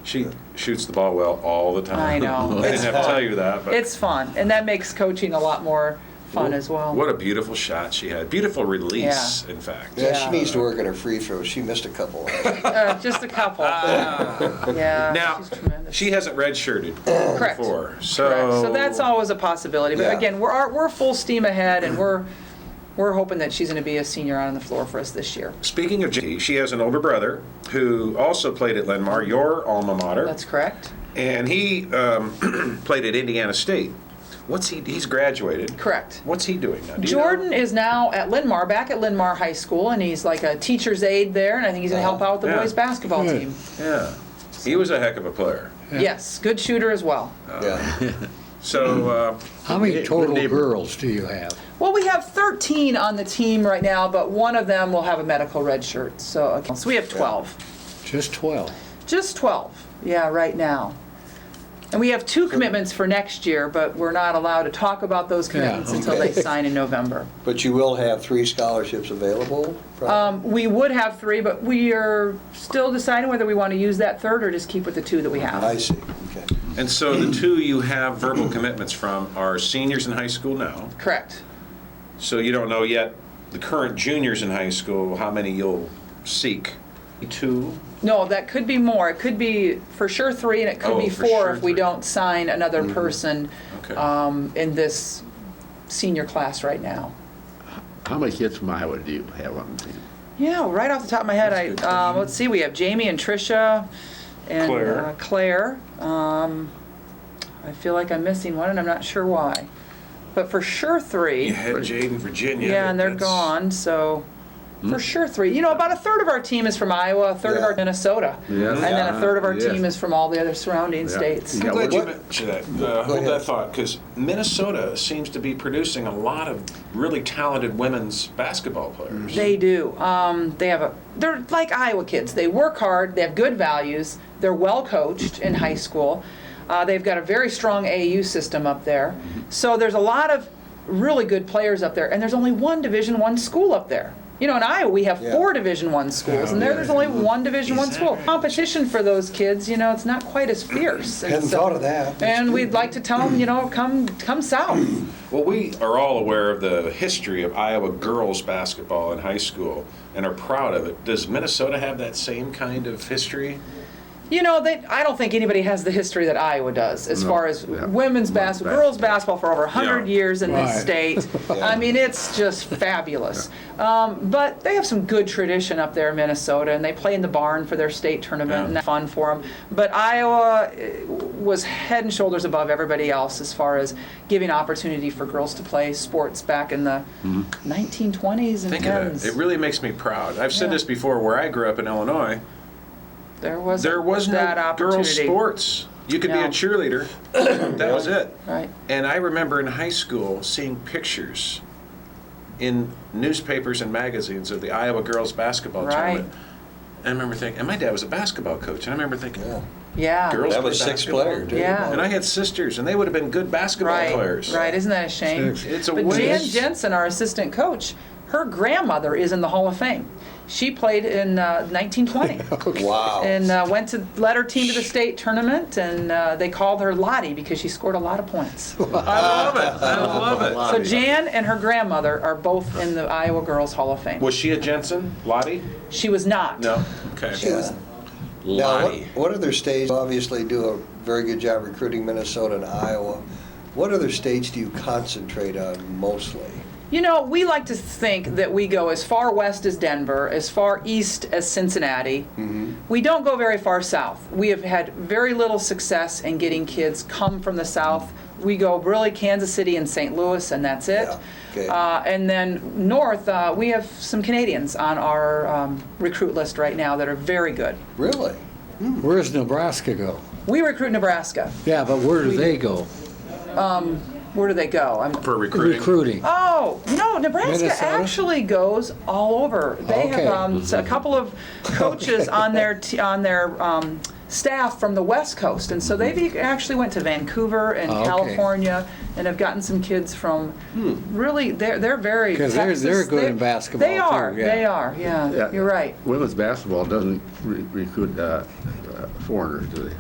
She shoots the ball well all the time. I know. I didn't have to tell you that, but It's fun, and that makes coaching a lot more fun as well. what a beautiful shot she had. Beautiful release, in fact. Yeah, Yeah. she needs to work on her free throws. She missed a couple. Just a couple. Yeah, Now, she's tremendous. she hasn't redshirted Correct. before, so Correct. So that's always a possibility. But Yeah. again, we're full steam ahead, and we're hoping that she's going to be a senior on the floor for us this year. Speaking of G, she has an older brother who also played at Lenmar, your alma mater, That's correct. and he played at Indiana State. He's graduated. Correct. What's he doing now? Do you Jordan know? is now at Linmar, back at Linmar High School, and he's like a teacher's aide there, and I think he's going to help out with the Yeah. boys basketball Good. team. Yeah. He was a heck of a player. Yes, good shooter as well. Yeah. So, How many Good total neighbor. girls do you have? Well, we have 13 on the team right now, but one of them will have a medical red shirt. So we have 12. Just 12. Just 12, yeah, right now. And we have 2 commitments for next year, but we're not allowed to talk about those commitments until they okay. sign in November. But you will have 3 scholarships available? probably? We would have 3, but we are still deciding whether we want to use that third or just keep with the 2 that we have. I see, okay. and so the two you have verbal commitments from are seniors in high school now. Correct. So you don't know yet, the current juniors in high school, how many you'll seek? 2? No, that could be more. It could be for sure 3, and it could Oh, be for 4 sure if we 3. don't sign another person Okay. in this senior class right now. How many kids from Iowa do you have on the team? Yeah, right off the top of my head, That's a good question. let's see, we have Jamie and Trisha and Claire. Claire. I feel like I'm missing one, and I'm not sure why. But for sure 3. You had Jade and Virginia. Yeah, and they're that's- gone, so for sure 3. About a third of our team is from Iowa, a third of Yeah. our Minnesota, Yes. and then a third of our Yes. team is from all the other surrounding Yeah. states. I'm Yeah, glad you what- mentioned that. Go Hold ahead. that thought, because Minnesota seems to be producing a lot of really talented women's basketball players. They do. They're like Iowa kids. They work hard. They have good values. They're well coached in high school. They've got a very strong AAU system up there. So there's a lot of really good players up there, and there's only one Division I school up there. In Iowa we have Yeah. 4 Division I schools, and there's only one Division I school. Exactly. Competition for those kids, it's not quite as fierce. And Hadn't thought of that. And we'd like to tell them, come south. Well, we are all aware of the history of Iowa girls basketball in high school and are proud of it. Does Minnesota have that same kind of history? I don't think anybody has the history that Iowa does as No, far as yeah. women's basketball, girls basketball for over 100 Yeah. years in this Right. state. I mean, it's just fabulous. But they have some good tradition up there in Minnesota, and they play in the barn for their state tournament, Yeah. and that's fun for them. But Iowa was head and shoulders above everybody else as far as giving opportunity for girls to play sports back in the 1920s and Think of 10s. it. It really makes me proud. I've said Yeah. this before, where I grew up in Illinois, there was that no opportunity. girls sports. You could be No. a cheerleader. That was it. Right. And I remember in high school seeing pictures in newspapers and magazines of the Iowa girls basketball Right. tournament. And I remember thinking, and my dad was a basketball coach, and I remember thinking, Yeah. Yeah. girls That was play 6th basketball? player, too. Yeah. And I had sisters, and they would have been good basketball Right, players. right. Isn't that a shame? It's a But Jan waste. Jensen, our assistant coach, her grandmother is in the Hall of Fame. She played in 1920 Wow. and led her team to the state tournament, and they called her Lottie because she scored a lot of points. I love it. I love it. So Jan and her grandmother are both in the Iowa Girls Hall of Fame. Was she a Jensen? Lottie? She was not. No. Okay. She was Now, Lottie. what other states obviously do a very good job recruiting, Minnesota and Iowa? What other states do you concentrate on mostly? You know, we like to think that we go as far west as Denver, as far east as Cincinnati. We don't go very far south. We have had very little success in getting kids come from the south. We go really Kansas City and St. Louis, and that's it. Yeah, okay. And then north, we have some Canadians on our recruit list right now that are very good. Really? Where does Nebraska go? We recruit Nebraska. Yeah, but where do We- they go? Where do they go? For recruiting. Recruiting. Oh, no, Nebraska Minnesota? actually goes all over. They Okay. have a couple of coaches on their staff from the West Coast, and so they actually went to Vancouver and Okay. California and have gotten some kids from really, they're very 'Cause they're Texas, good in basketball, They are, too, yeah. they are, yeah, you're right. Women's basketball doesn't recruit foreigners, do they?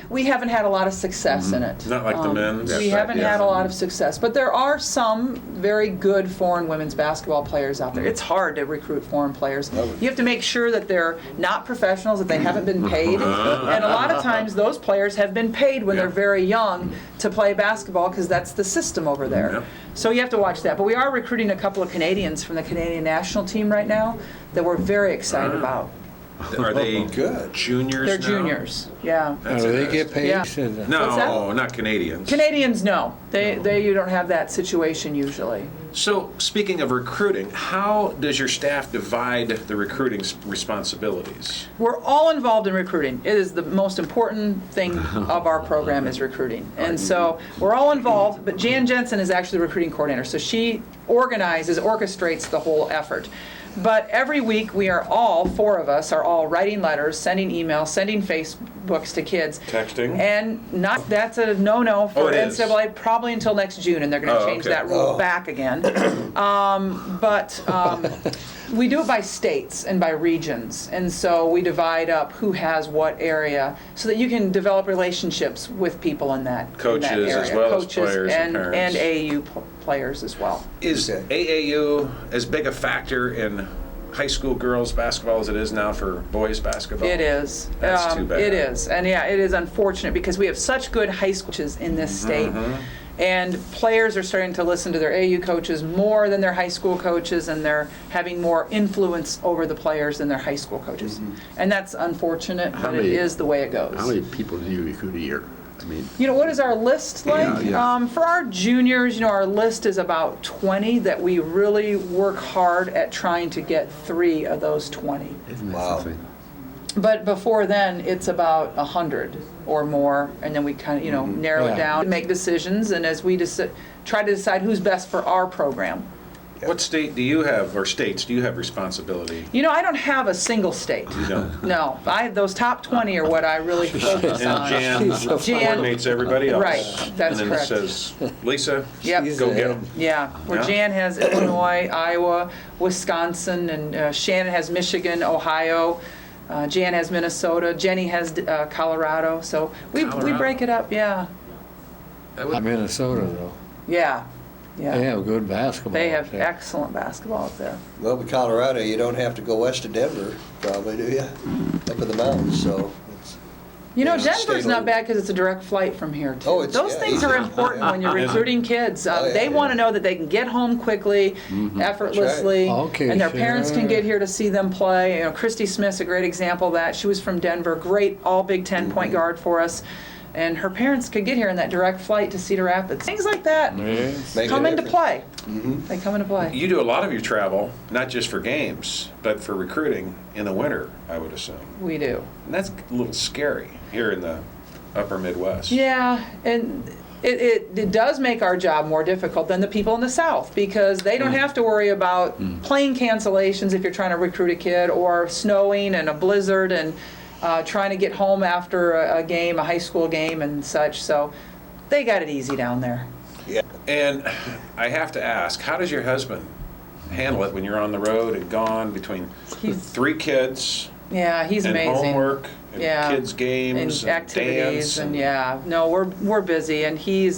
We haven't had a lot of success in it. Not like the men's. We That's right, haven't yeah. had a lot of success, but there are some very good foreign women's basketball players out there. It's hard to recruit foreign players. You have to make sure that they're not professionals, that they haven't been paid, and a lot of times those players have been paid when Yeah. they're very young to play basketball because that's the system over there. Yep. So you have to watch that. But we are recruiting a couple of Canadians from the Canadian national team right now that we're very excited about. Are they Good. juniors They're now? juniors, yeah. That's Do they get paid? Yeah. Said, What's No, that? not Canadians. Canadians, no. You don't have that situation usually. So, speaking of recruiting, how does your staff divide the recruiting responsibilities? We're all involved in recruiting. It is the most important thing of our program is recruiting. And so we're all involved, but Jan Jensen is actually the recruiting coordinator. So she orchestrates the whole effort. But every week we are all, four of us, are all writing letters, sending emails, sending Facebooks to kids. Texting? And that's a no-no for it is? NCAA probably until next June, and they're going to change okay. that rule back again. We do it by states and by regions, and so we divide up who has what area so that you can develop relationships with people in that Coaches in that area. as well as Coaches players and parents. AAU players as well. Is Okay. AAU as big a factor in high school girls basketball as it is now for boys basketball? It is. That's too bad. It is, and yeah, it is unfortunate because we have such good high school coaches in this state. And players are starting to listen to their AU coaches more than their high school coaches, and they're having more influence over the players than their high school coaches. And that's unfortunate, but it many- is the way it goes. How many people do you recruit a year? I mean, You know, what is our list like? Yeah. For our juniors, our list is about 20 that we really work hard at trying to get 3 of those 20. isn't that Wow. something? But before then, it's about 100 or more, and then we kind of, narrow it Yeah. down, make decisions, and as we try to decide who's best for our program. What state do you have, or states do you have responsibility? I don't have a single state. You don't. No, those top 20 are what I really focus And on. Jan Jan- coordinates everybody else. Right, that's And then it correct. says, Lisa, Yep. She's go the get head. them. Yeah, where Yeah. Jan has Illinois, Iowa, Wisconsin, and Shannon has Michigan, Ohio. Jan has Minnesota. Jenny has Colorado. So we Colorado. break it up. Yeah, I'm Minnesota though. yeah, They yeah. have good basketball. They have up there. excellent basketball up there. Well, with Colorado, you don't have to go west of Denver, probably, do you? Up in the mountains, so it's, You know, Yeah, Denver's state not line. bad because it's a direct flight from here too. Oh, it's- Those yeah, things easy. are important when you're Is it? recruiting kids. Oh, yeah, They yeah. want to know that they can get home quickly, effortlessly, Okay, and their sure. parents can get here to see them play. Christy Smith's a great example of that. She was from Denver, great all Big Ten point guard for us, and her parents could get here in that direct flight to Cedar Rapids. Things like that Yeah. make come a into difference. play. They come into play. You do a lot of your travel, not just for games, but for recruiting in the winter, I would assume. We do. And that's a little scary here in the upper Midwest. Yeah, and it does make our job more difficult than the people in the South because they don't have to worry about plane cancellations if you're trying to recruit a kid, or snowing and a blizzard and trying to get home after a game, a high school game and such. So they got it easy down there. Yeah. And I have to ask, how does your husband handle it when you're on the road and gone between He's- 3 kids Yeah, he's and amazing. homework and Yeah. kids' games and activities dance and yeah, no, we're busy, and he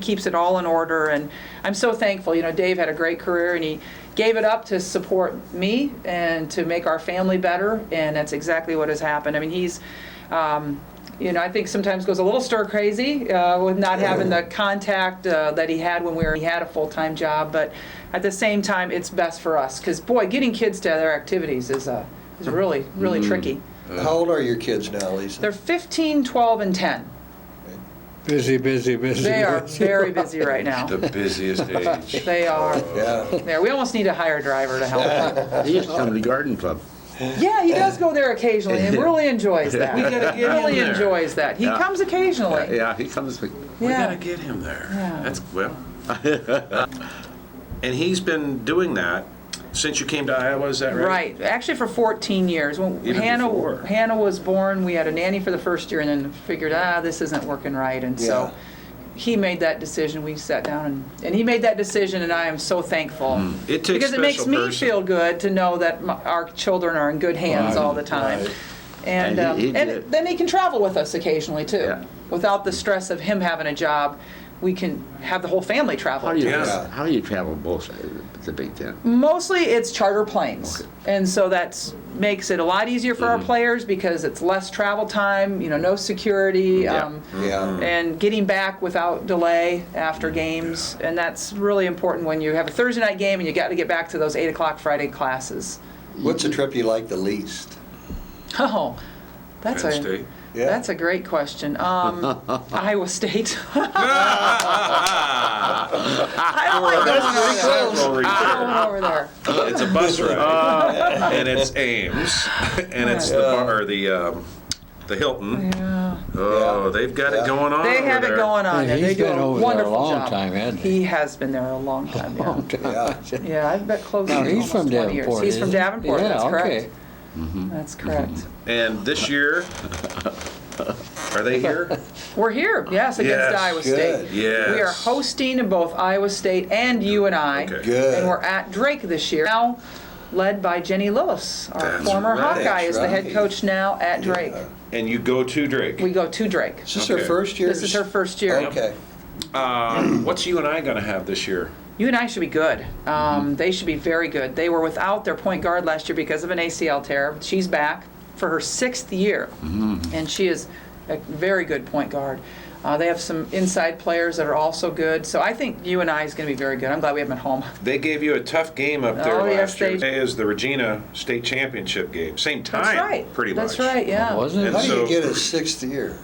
keeps it all in order, and I'm so thankful. Dave had a great career, and he gave it up to support me and to make our family better, and that's exactly what has happened. I mean, he's, I think sometimes goes a little stir crazy with not having the contact that he had when he had a full-time job, but at the same time, it's best for us because, boy, getting kids to their activities is really, really tricky. How old are your kids now, Lisa? They're 15, 12, and 10. Busy, busy, busy. They are busy. very busy right now. The busiest age. They are. Yeah. There, we almost need a hire driver to help them. He used to come to the garden club. Yeah, he does go there occasionally and really enjoys that. We gotta get him really there. enjoys that. He Yeah. comes occasionally. Yeah, he comes. We Yeah. gotta get him there. Yeah. That's well. And he's been doing that since you came to Iowa. Is that right? Right. Actually, for 14 years. When Even before. Hannah was born, we had a nanny for the first year, and then figured, this isn't working right, and so. Yeah. He made that decision. We sat down and he made that decision, and I am so thankful. It takes because it makes special me person. feel good to know that our children are in good hands all the time. Right. And, And he and did. then he can travel with us occasionally too. Yeah. Without the stress of him having a job, we can have the whole family travel. How do you Yeah. how do you travel both the Big Ten? Mostly it's charter planes. And so that makes it a lot easier for our players because it's less travel time, no security, Yeah. Yeah. and getting back without delay after games. And that's really important when you have a Thursday night game and you got to get back to those 8 o'clock Friday classes. What's the trip you like the least? Oh, that's Penn State. Yeah. That's a great question. Iowa State. I don't like going over there. I don't go over there. It's a bus ride, and it's Ames, and it's the bar, the Hilton. Yeah. Oh, they've got it going on. They over have it there. going on. Yeah, there. They he's do been a over there a wonderful long job. time, hasn't he? He has been there a long time. Yeah. Long time. Yeah. Yeah, I bet close No, to he's almost from 20 years. Davenport. He's from isn't he? Davenport. Yeah, That's okay. correct. That's correct. And this year, are they here? We're here, yes, against Yes, Iowa good. State. Yes. We are hosting both Iowa State and UNI. Okay. Good. And we're at Drake this year. Now led by Jenny Lillis, our That's former right. Hawkeye, That's is the head right. coach now at Drake. Yeah. And you go to Drake. We go to Drake. Is this her Okay. first year? This is her first year. Okay. What's you and I going to have this year? UNI should be good. They should be very good. They were without their point guard last year because of an ACL tear. She's back for her 6th year, and she is a very good point guard. They have some inside players that are also good. So I think UNI is going to be very good. I'm glad we have them at home. They gave you a tough game up there Oh, yes, last year. they- Today is the Regina State Championship game. Same time, That's right. pretty much. That's right, yeah. Wasn't it? And How do so- you get a 6th year?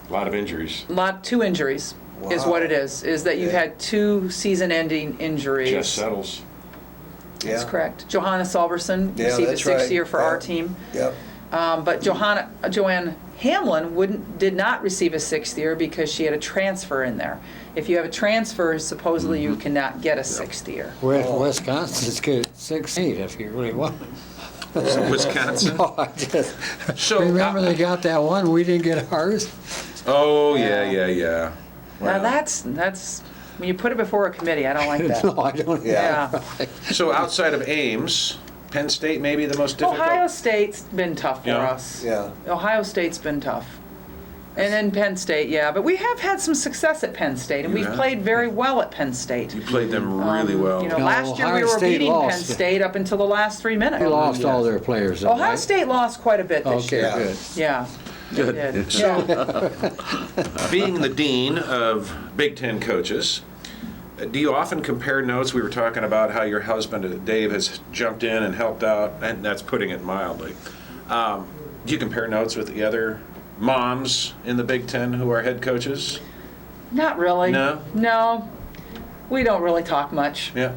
A lot of injuries. Two injuries is Wow. what it is that you've Yeah. had 2 season-ending injuries. Just settles. That's Yeah. correct. Johanna Salverson Yeah, received a that's 6th right. year for Yeah. our team. Yep. But Joanne Hamlin did not receive a 6th year because she had a transfer in there. If you have a transfer, supposedly you cannot get a 6th year. Wisconsin's good at 6'8" if you really want. Wisconsin. No, I just So, remember they got that one. We didn't get ours. Oh, yeah. Now that's when you put it before a committee, I don't like that. No, I don't. Yeah. Yeah. So outside of Ames, Penn State may be the most difficult. Ohio State's been tough for Yeah. us. Yeah. Ohio State's been tough. And then Penn State, yeah. But we have had some success at Penn State, and You we've have? played very well at Penn State. You played them really well. You know, No, last year we Ohio were State beating Penn lost. State up until the last 3 minutes. They lost all their players. though, Ohio right? State lost quite a bit this Okay, year. good. Yeah. They Good. did. Yeah. Being the dean of Big Ten coaches, do you often compare notes? We were talking about how your husband, Dave, has jumped in and helped out, and that's putting it mildly. Do you compare notes with the other moms in the Big Ten who are head coaches? Not really. No? No. We don't really talk much. Yeah.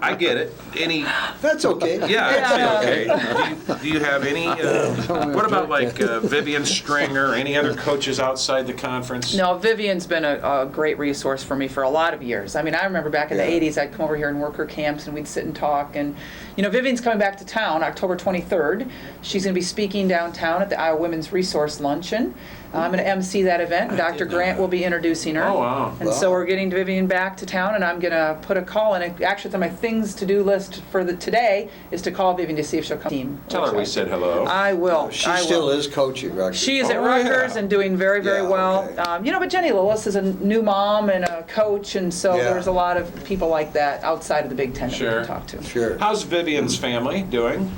I get it. Any, That's okay. yeah, it's okay. Do you have any, what about like Vivian Stringer, any other coaches outside the conference? No, Vivian's been a great resource for me for a lot of years. I mean, I remember back in Yeah. the 80s, I'd come over here and work her camps, and we'd sit and talk. And, Vivian's coming back to town October 23rd. She's going to be speaking downtown at the Iowa Women's Resource Luncheon. I'm going to MC that event, and Dr. Grant will be introducing her. Oh, wow. And so we're getting Vivian back to town, and I'm going to put a call in. Actually, it's on my things to-do list for today is to call Vivian to see if she'll come team. Tell her we said hello. I will. She I still will. is coaching Rutgers. She is at Oh, Rutgers yeah. and doing very, very Yeah, well. okay. But Jenny Lillis is a new mom and a coach, and so Yeah. there's a lot of people like that outside of the Big Ten that we Sure. can talk to. Sure. How's Vivian's family doing?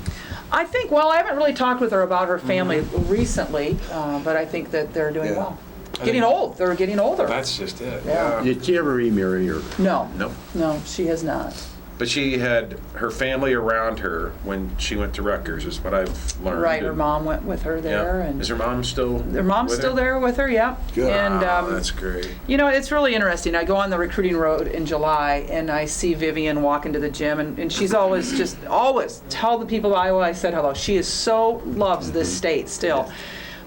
I think, well, I haven't really talked with her about her family recently, but I think that they're doing Yeah. well. Getting old. They're getting older. That's just it. Yeah. Did she ever remarry her? No. Nope. No, she has not. But she had her family around her when she went to Rutgers, is what I've learned. Right, her mom went with her there. Yeah. And Is her mom still? their mom's with still her? there with her, yeah. Good. And That's great. it's really interesting. I go on the recruiting road in July, and I see Vivian walk into the gym, and she's always tell the people of Iowa I said hello. She loves this state still.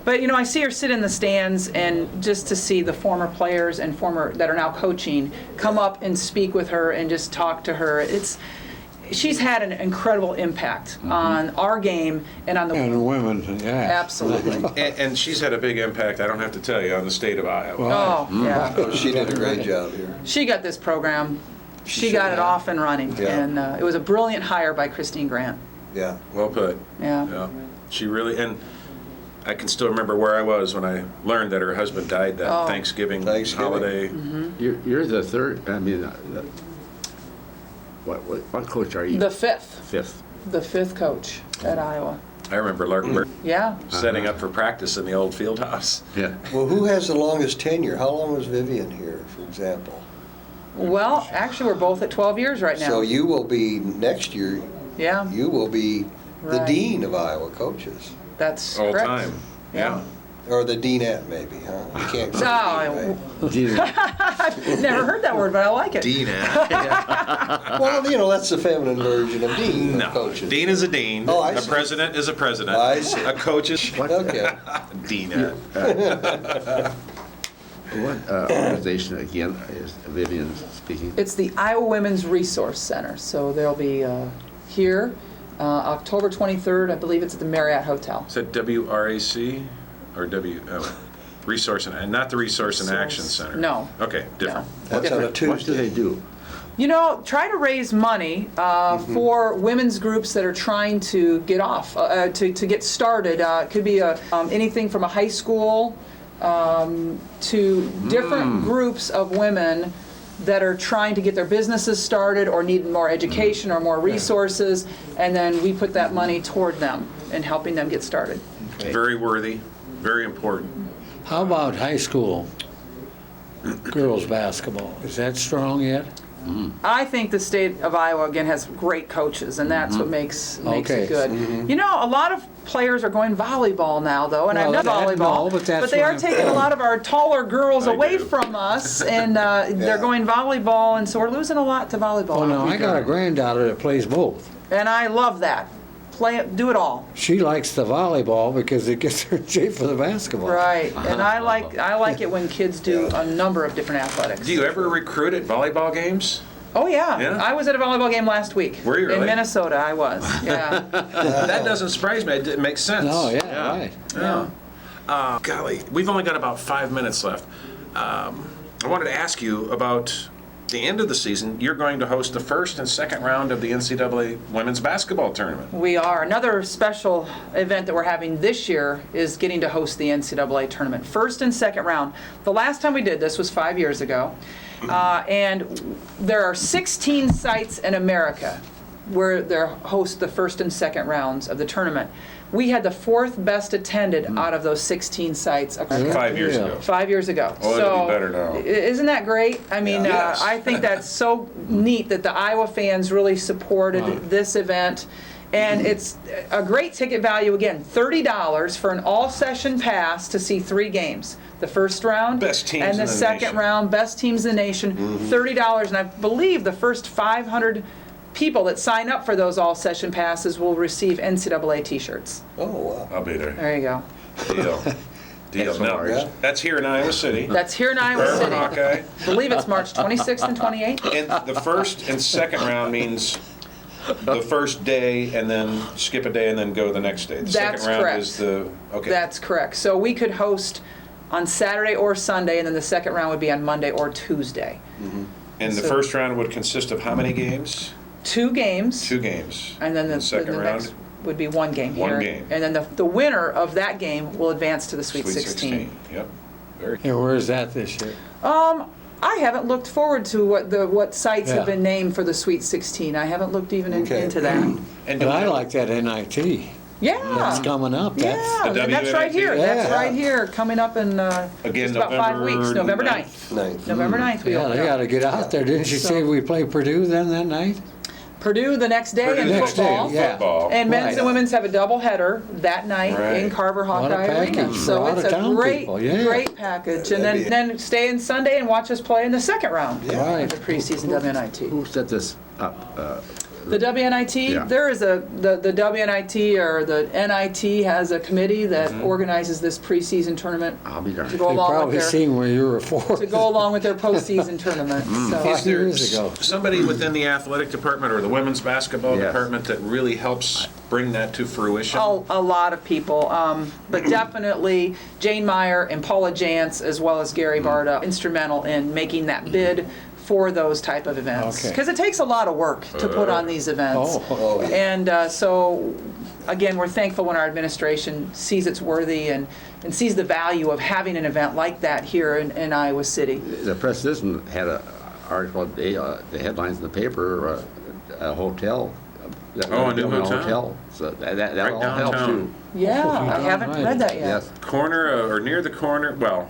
But I see her sit in the stands, and just to see the former players and that are now coaching come up and speak with her and just talk to her. She's had an incredible impact on our game and on the And women, yeah. absolutely. And she's had a big impact, I don't have to tell you, on the state of Iowa. Well, Oh yeah. Oh, she did a great job here. She got this program. She should got it have. off and running, Yeah. and it was a brilliant hire by Christine Grant. Yeah. Well put. Yeah. Yeah. She really, and I can still remember where I was when I learned that her husband died that Oh. Thanksgiving Thanksgiving. holiday. You're the third, what coach are you? The fifth Fifth. coach at Iowa. I remember Larkenberg Yeah. setting up for practice in the old field house. Yeah. Well, who has the longest tenure? How long was Vivian here, for example? Well, actually, we're both at 12 years right now. So you will be, next year, Yeah, you will be the Right. dean of Iowa coaches. that's All correct. time. Yeah. Or the deanette, maybe, huh? You can't say No, dean, right? I've never heard that word, but I like it. Dean. Well, that's the feminine version of dean No. of coaches. Dean is a dean. Oh, I a see. president is a president. I see. A coach is Okay. dean. What organization again is Vivian speaking? It's the Iowa Women's Resource Center. So they'll be here October 23rd. I believe it's at the Marriott Hotel. Is that WRAC or Resource and not the Resource and Action Center? No. Okay, different. That's on a Different. What do Tuesday. they do? Try to raise money for women's groups that are trying to get off, to get started. It could be anything from a high school to different groups of women that are trying to get their businesses started or need more education or more resources, and then we put that money toward them and helping them get started. Very worthy, very important. how about high school girls basketball? Is that strong yet? I think the state of Iowa, again, has great coaches, and that's what makes Okay. it good. A lot of players are going volleyball now, though, and Well, I've done that- volleyball, no, but that's they what are I'm- taking a lot of our taller girls I away do. from us, and they're going volleyball, and so we're losing a lot to volleyball. Oh, no, I got a granddaughter that plays both. And I love that. Play it, do it all. She likes the volleyball because it gets her in shape for the basketball. Right, and I like it when kids do a number of different athletics. Do you ever recruit at volleyball games? Oh yeah. Yeah? I was at a volleyball game last week. Were you In really? Minnesota, I was. Yeah. That doesn't surprise me. It makes sense. No, yeah, right. Yeah. Golly, we've only got about 5 minutes left. I wanted to ask you about the end of the season. You're going to host the first and second round of the NCAA women's basketball tournament. We are. Another special event that we're having this year is getting to host the NCAA tournament. First and second round. The last time we did this was 5 years ago. And there are 16 sites in America where they host the first and second rounds of the tournament. We had the fourth best attended out of those 16 sites. 5 years Yeah. ago. 5 years ago. Oh, it'll be better now. Isn't that great? I mean, Yeah. Yes. I think that's so neat that the Iowa fans really supported this event. And it's a great ticket value, again, $30 for an all-session pass to see 3 games. The first round Best teams and in the the second nation. round, best teams in the nation, $30. And I believe the first 500 people that sign up for those all-session passes will receive NCAA t-shirts. Oh, wow. I'll be there. There you go. Deal. Deal. Now, Yeah. that's here in Iowa City. That's here in Iowa Burn City. Hawkeye. I believe it's March 26th and 28th. And the first and second round means the first day and then skip a day and then go the next day. The That's second round correct. is the, okay. That's correct. So we could host on Saturday or Sunday, and then the second round would be on Monday or Tuesday. And the So- first round would consist of how many games? 2 games. 2 games. And then the second the round? next would be 1 game One here. game. And then the winner of that game will advance to the Sweet 16. Yep. Very And where's that this year? I haven't looked forward to what sites Yeah. have been named for the Sweet 16. I haven't looked even Okay. into that. And But do we I have- like that NIT. Yeah. That's coming up. Yeah, That's, The and that's right here. WNIT? That's Yeah. right here, coming up in Again, just about 5 weeks. November 9th. 9th. November 9th we yeah, open they up. got to get out there. Didn't you So- say we play Purdue then that night? Purdue the next day in Next day, football. yeah. Football. And men's Right. and women's have a doubleheader that night Right. in Carver What a Hawkeye Arena. package So for it's a out-of-town great, people, yeah. great package. And That'd then stay in Sunday and watch us play in the second round Yeah. of Right. the preseason WNIT. Who set this up? The WNIT, Yeah. there is the WNIT or the NIT has a committee that organizes this preseason tournament I'll be darned. to go They along with probably their seen where you were for. to go along with their postseason tournament. So. 5 years ago. Somebody within the athletic department or the women's basketball Yes. department that really helps bring that to fruition? Oh, a lot of people, but definitely Jane Meyer and Paula Jantz, as well as Gary Barta, instrumental in making that bid for those type of events. Okay. Because it takes a lot of work to put on these events. Oh. yeah. And so, again, we're thankful when our administration sees it's worthy and sees the value of having an event like that here in Iowa City. The Press-Citizen had an article, the headlines in the paper, a hotel. Oh, a new hotel? So that Right all helps downtown. too. Yeah, Oh, I haven't right. read that yet. Yes. Corner or near the corner, well,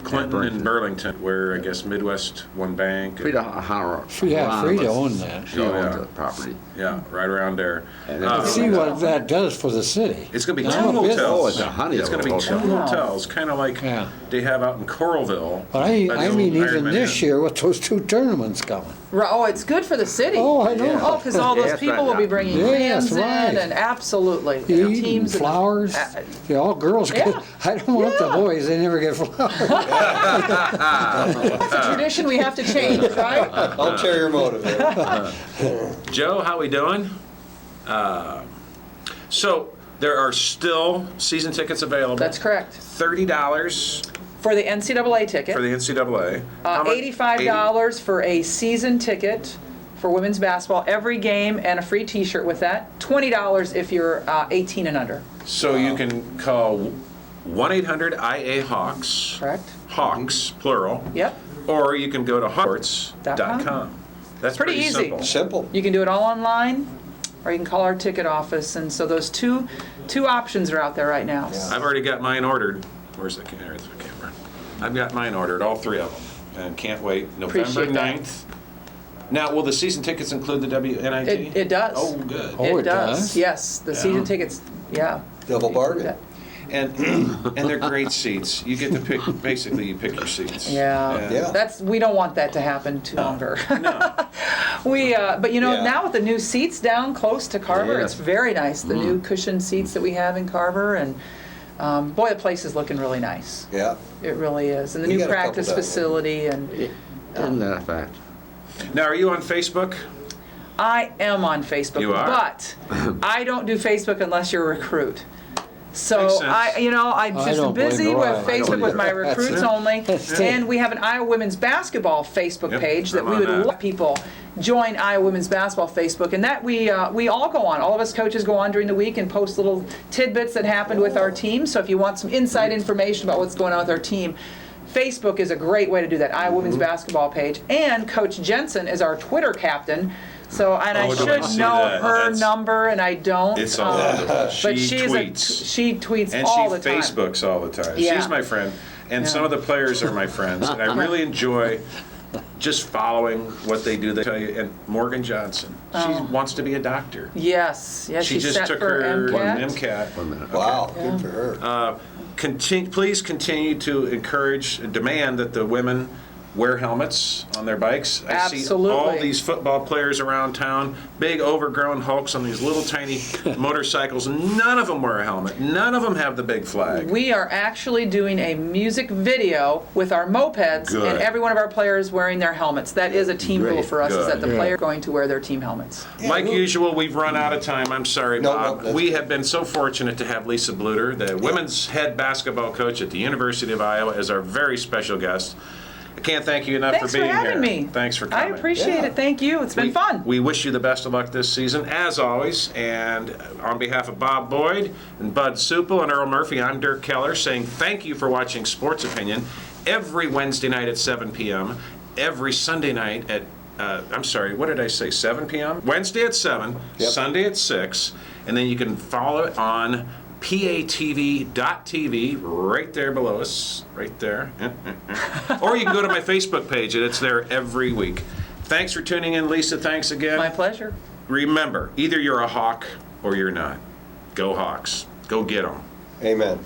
Clinton and Burlington, where I guess Midwest One Bank. Frida Hanover. Yeah, Frida owned that. She Oh, owns yeah. the property. Yeah, right around there. And then- Let's see what that does for the city. It's going to be I'm 2 a bit- hotels. Oh, it's a honey It's going to be 2 hotel. hotels, kind of like Yeah. they have out in Coralville. But by the I old mean, even Ironman this Inn. year with those 2 tournaments coming. Oh, it's good for the city. Oh, I know. Oh, because all those Yes, people right, will be yeah. bringing Yes, fans in, right. and absolutely, you know, Eat and teams flowers. Yeah, all girls get. Yeah. I don't want the Yeah. boys. They never get flowers. It's a tradition we have to change, right? Ulterior motive. Joe, how we doing? So there are still season tickets available. That's correct. $30 For the NCAA ticket, for the NCAA. How much? $85 for a season ticket for women's basketball, every game, and a free T-shirt with that. $20 if you're 18 and under. So you can call 1-800-IA-HAWKS. Correct. Hawks, plural. Yep. Or you can go to hawksports.com. That's Pretty pretty easy. simple. Simple. You can do it all online, or you can call our ticket office. And so those two options are out there right now. I've already got mine ordered. Where's the camera? I've got mine ordered, all 3 of them, and can't wait. November Appreciate that. 9th. Now, will the season tickets include the WNIT? It does. Oh, good. Oh, it does. does? Yes, the season tickets. Yeah. Double bargain. And they're great seats. You get to pick, basically, you pick your seats. Yeah. And- Yeah. We don't want that to happen too longer. No. But you know, Yeah. now with the new seats down close to Carver, Yes. it's very nice. The new cushioned seats that we have in Carver, and boy, the place is looking really nice. Yeah. It really is. And the We new got a couple practice down there. facility, and Isn't that a fact? Now, are you on Facebook? I am on Facebook, You are? but I don't do Facebook unless you're a recruit. Makes So sense. I'm I just don't blame busy you. with I don't Facebook with my either. recruits only, and we have an Iowa Women's Basketball Facebook Yep, page that I'm we on would that. love people join Iowa Women's Basketball Facebook, and that we all go on. All of us coaches go on during the week and post little tidbits that happened with our team. So if you want some inside information about what's going on with our team, Facebook is a great way to do that. Iowa Women's Basketball page, and Coach Jensen is our Twitter captain. So, and I Oh, do I should see know that? her That's- number, and I don't. It's all over. But She tweets. she tweets And all she the time. Facebooks all the time. Yeah. She's my friend. And Yeah. some of the players are my friends. And I really enjoy just following what they do. They tell you, and Morgan Johnson, she wants to be a doctor. Yes, yes, She she's just set took for her MCAT. MCAT. 1 minute. Wow. Good for her. Please continue to demand that the women wear helmets on their bikes. I see all Absolutely. these football players around town, big overgrown hulks on these little tiny motorcycles. None of them wear a helmet. None of them have the big flag. We are actually doing a music video with our mopeds Good. and every one of our players wearing their helmets. That is a team rule Great. for us, is that the Good. player going to wear their team helmets. Like usual, we've run out of time. I'm sorry, No, Bob. that's We good. have been so fortunate to have Lisa Bluder, the women's head basketball coach at the University of Iowa, as our very special guest. I can't thank you enough Thanks for for being having here. me. Thanks for I coming. appreciate Yeah. it. Thank you. It's been fun. We wish you the best of luck this season, as always. And on behalf of Bob Boyd and Bud Supel and Earl Murphy, I'm Dirk Keller saying thank you for watching Sports Opinion every Wednesday night at 7 p.m., every Sunday night at, I'm sorry, what did I say, 7 p.m.? Wednesday at 7, Yep. Sunday at 6, and then you can follow it on patv.tv right there below us, right there. Or you can go to my Facebook page, and it's there every week. Thanks for tuning in, Lisa. Thanks again. My pleasure. Remember, either you're a Hawk or you're not. Go Hawks. Go get them. Amen.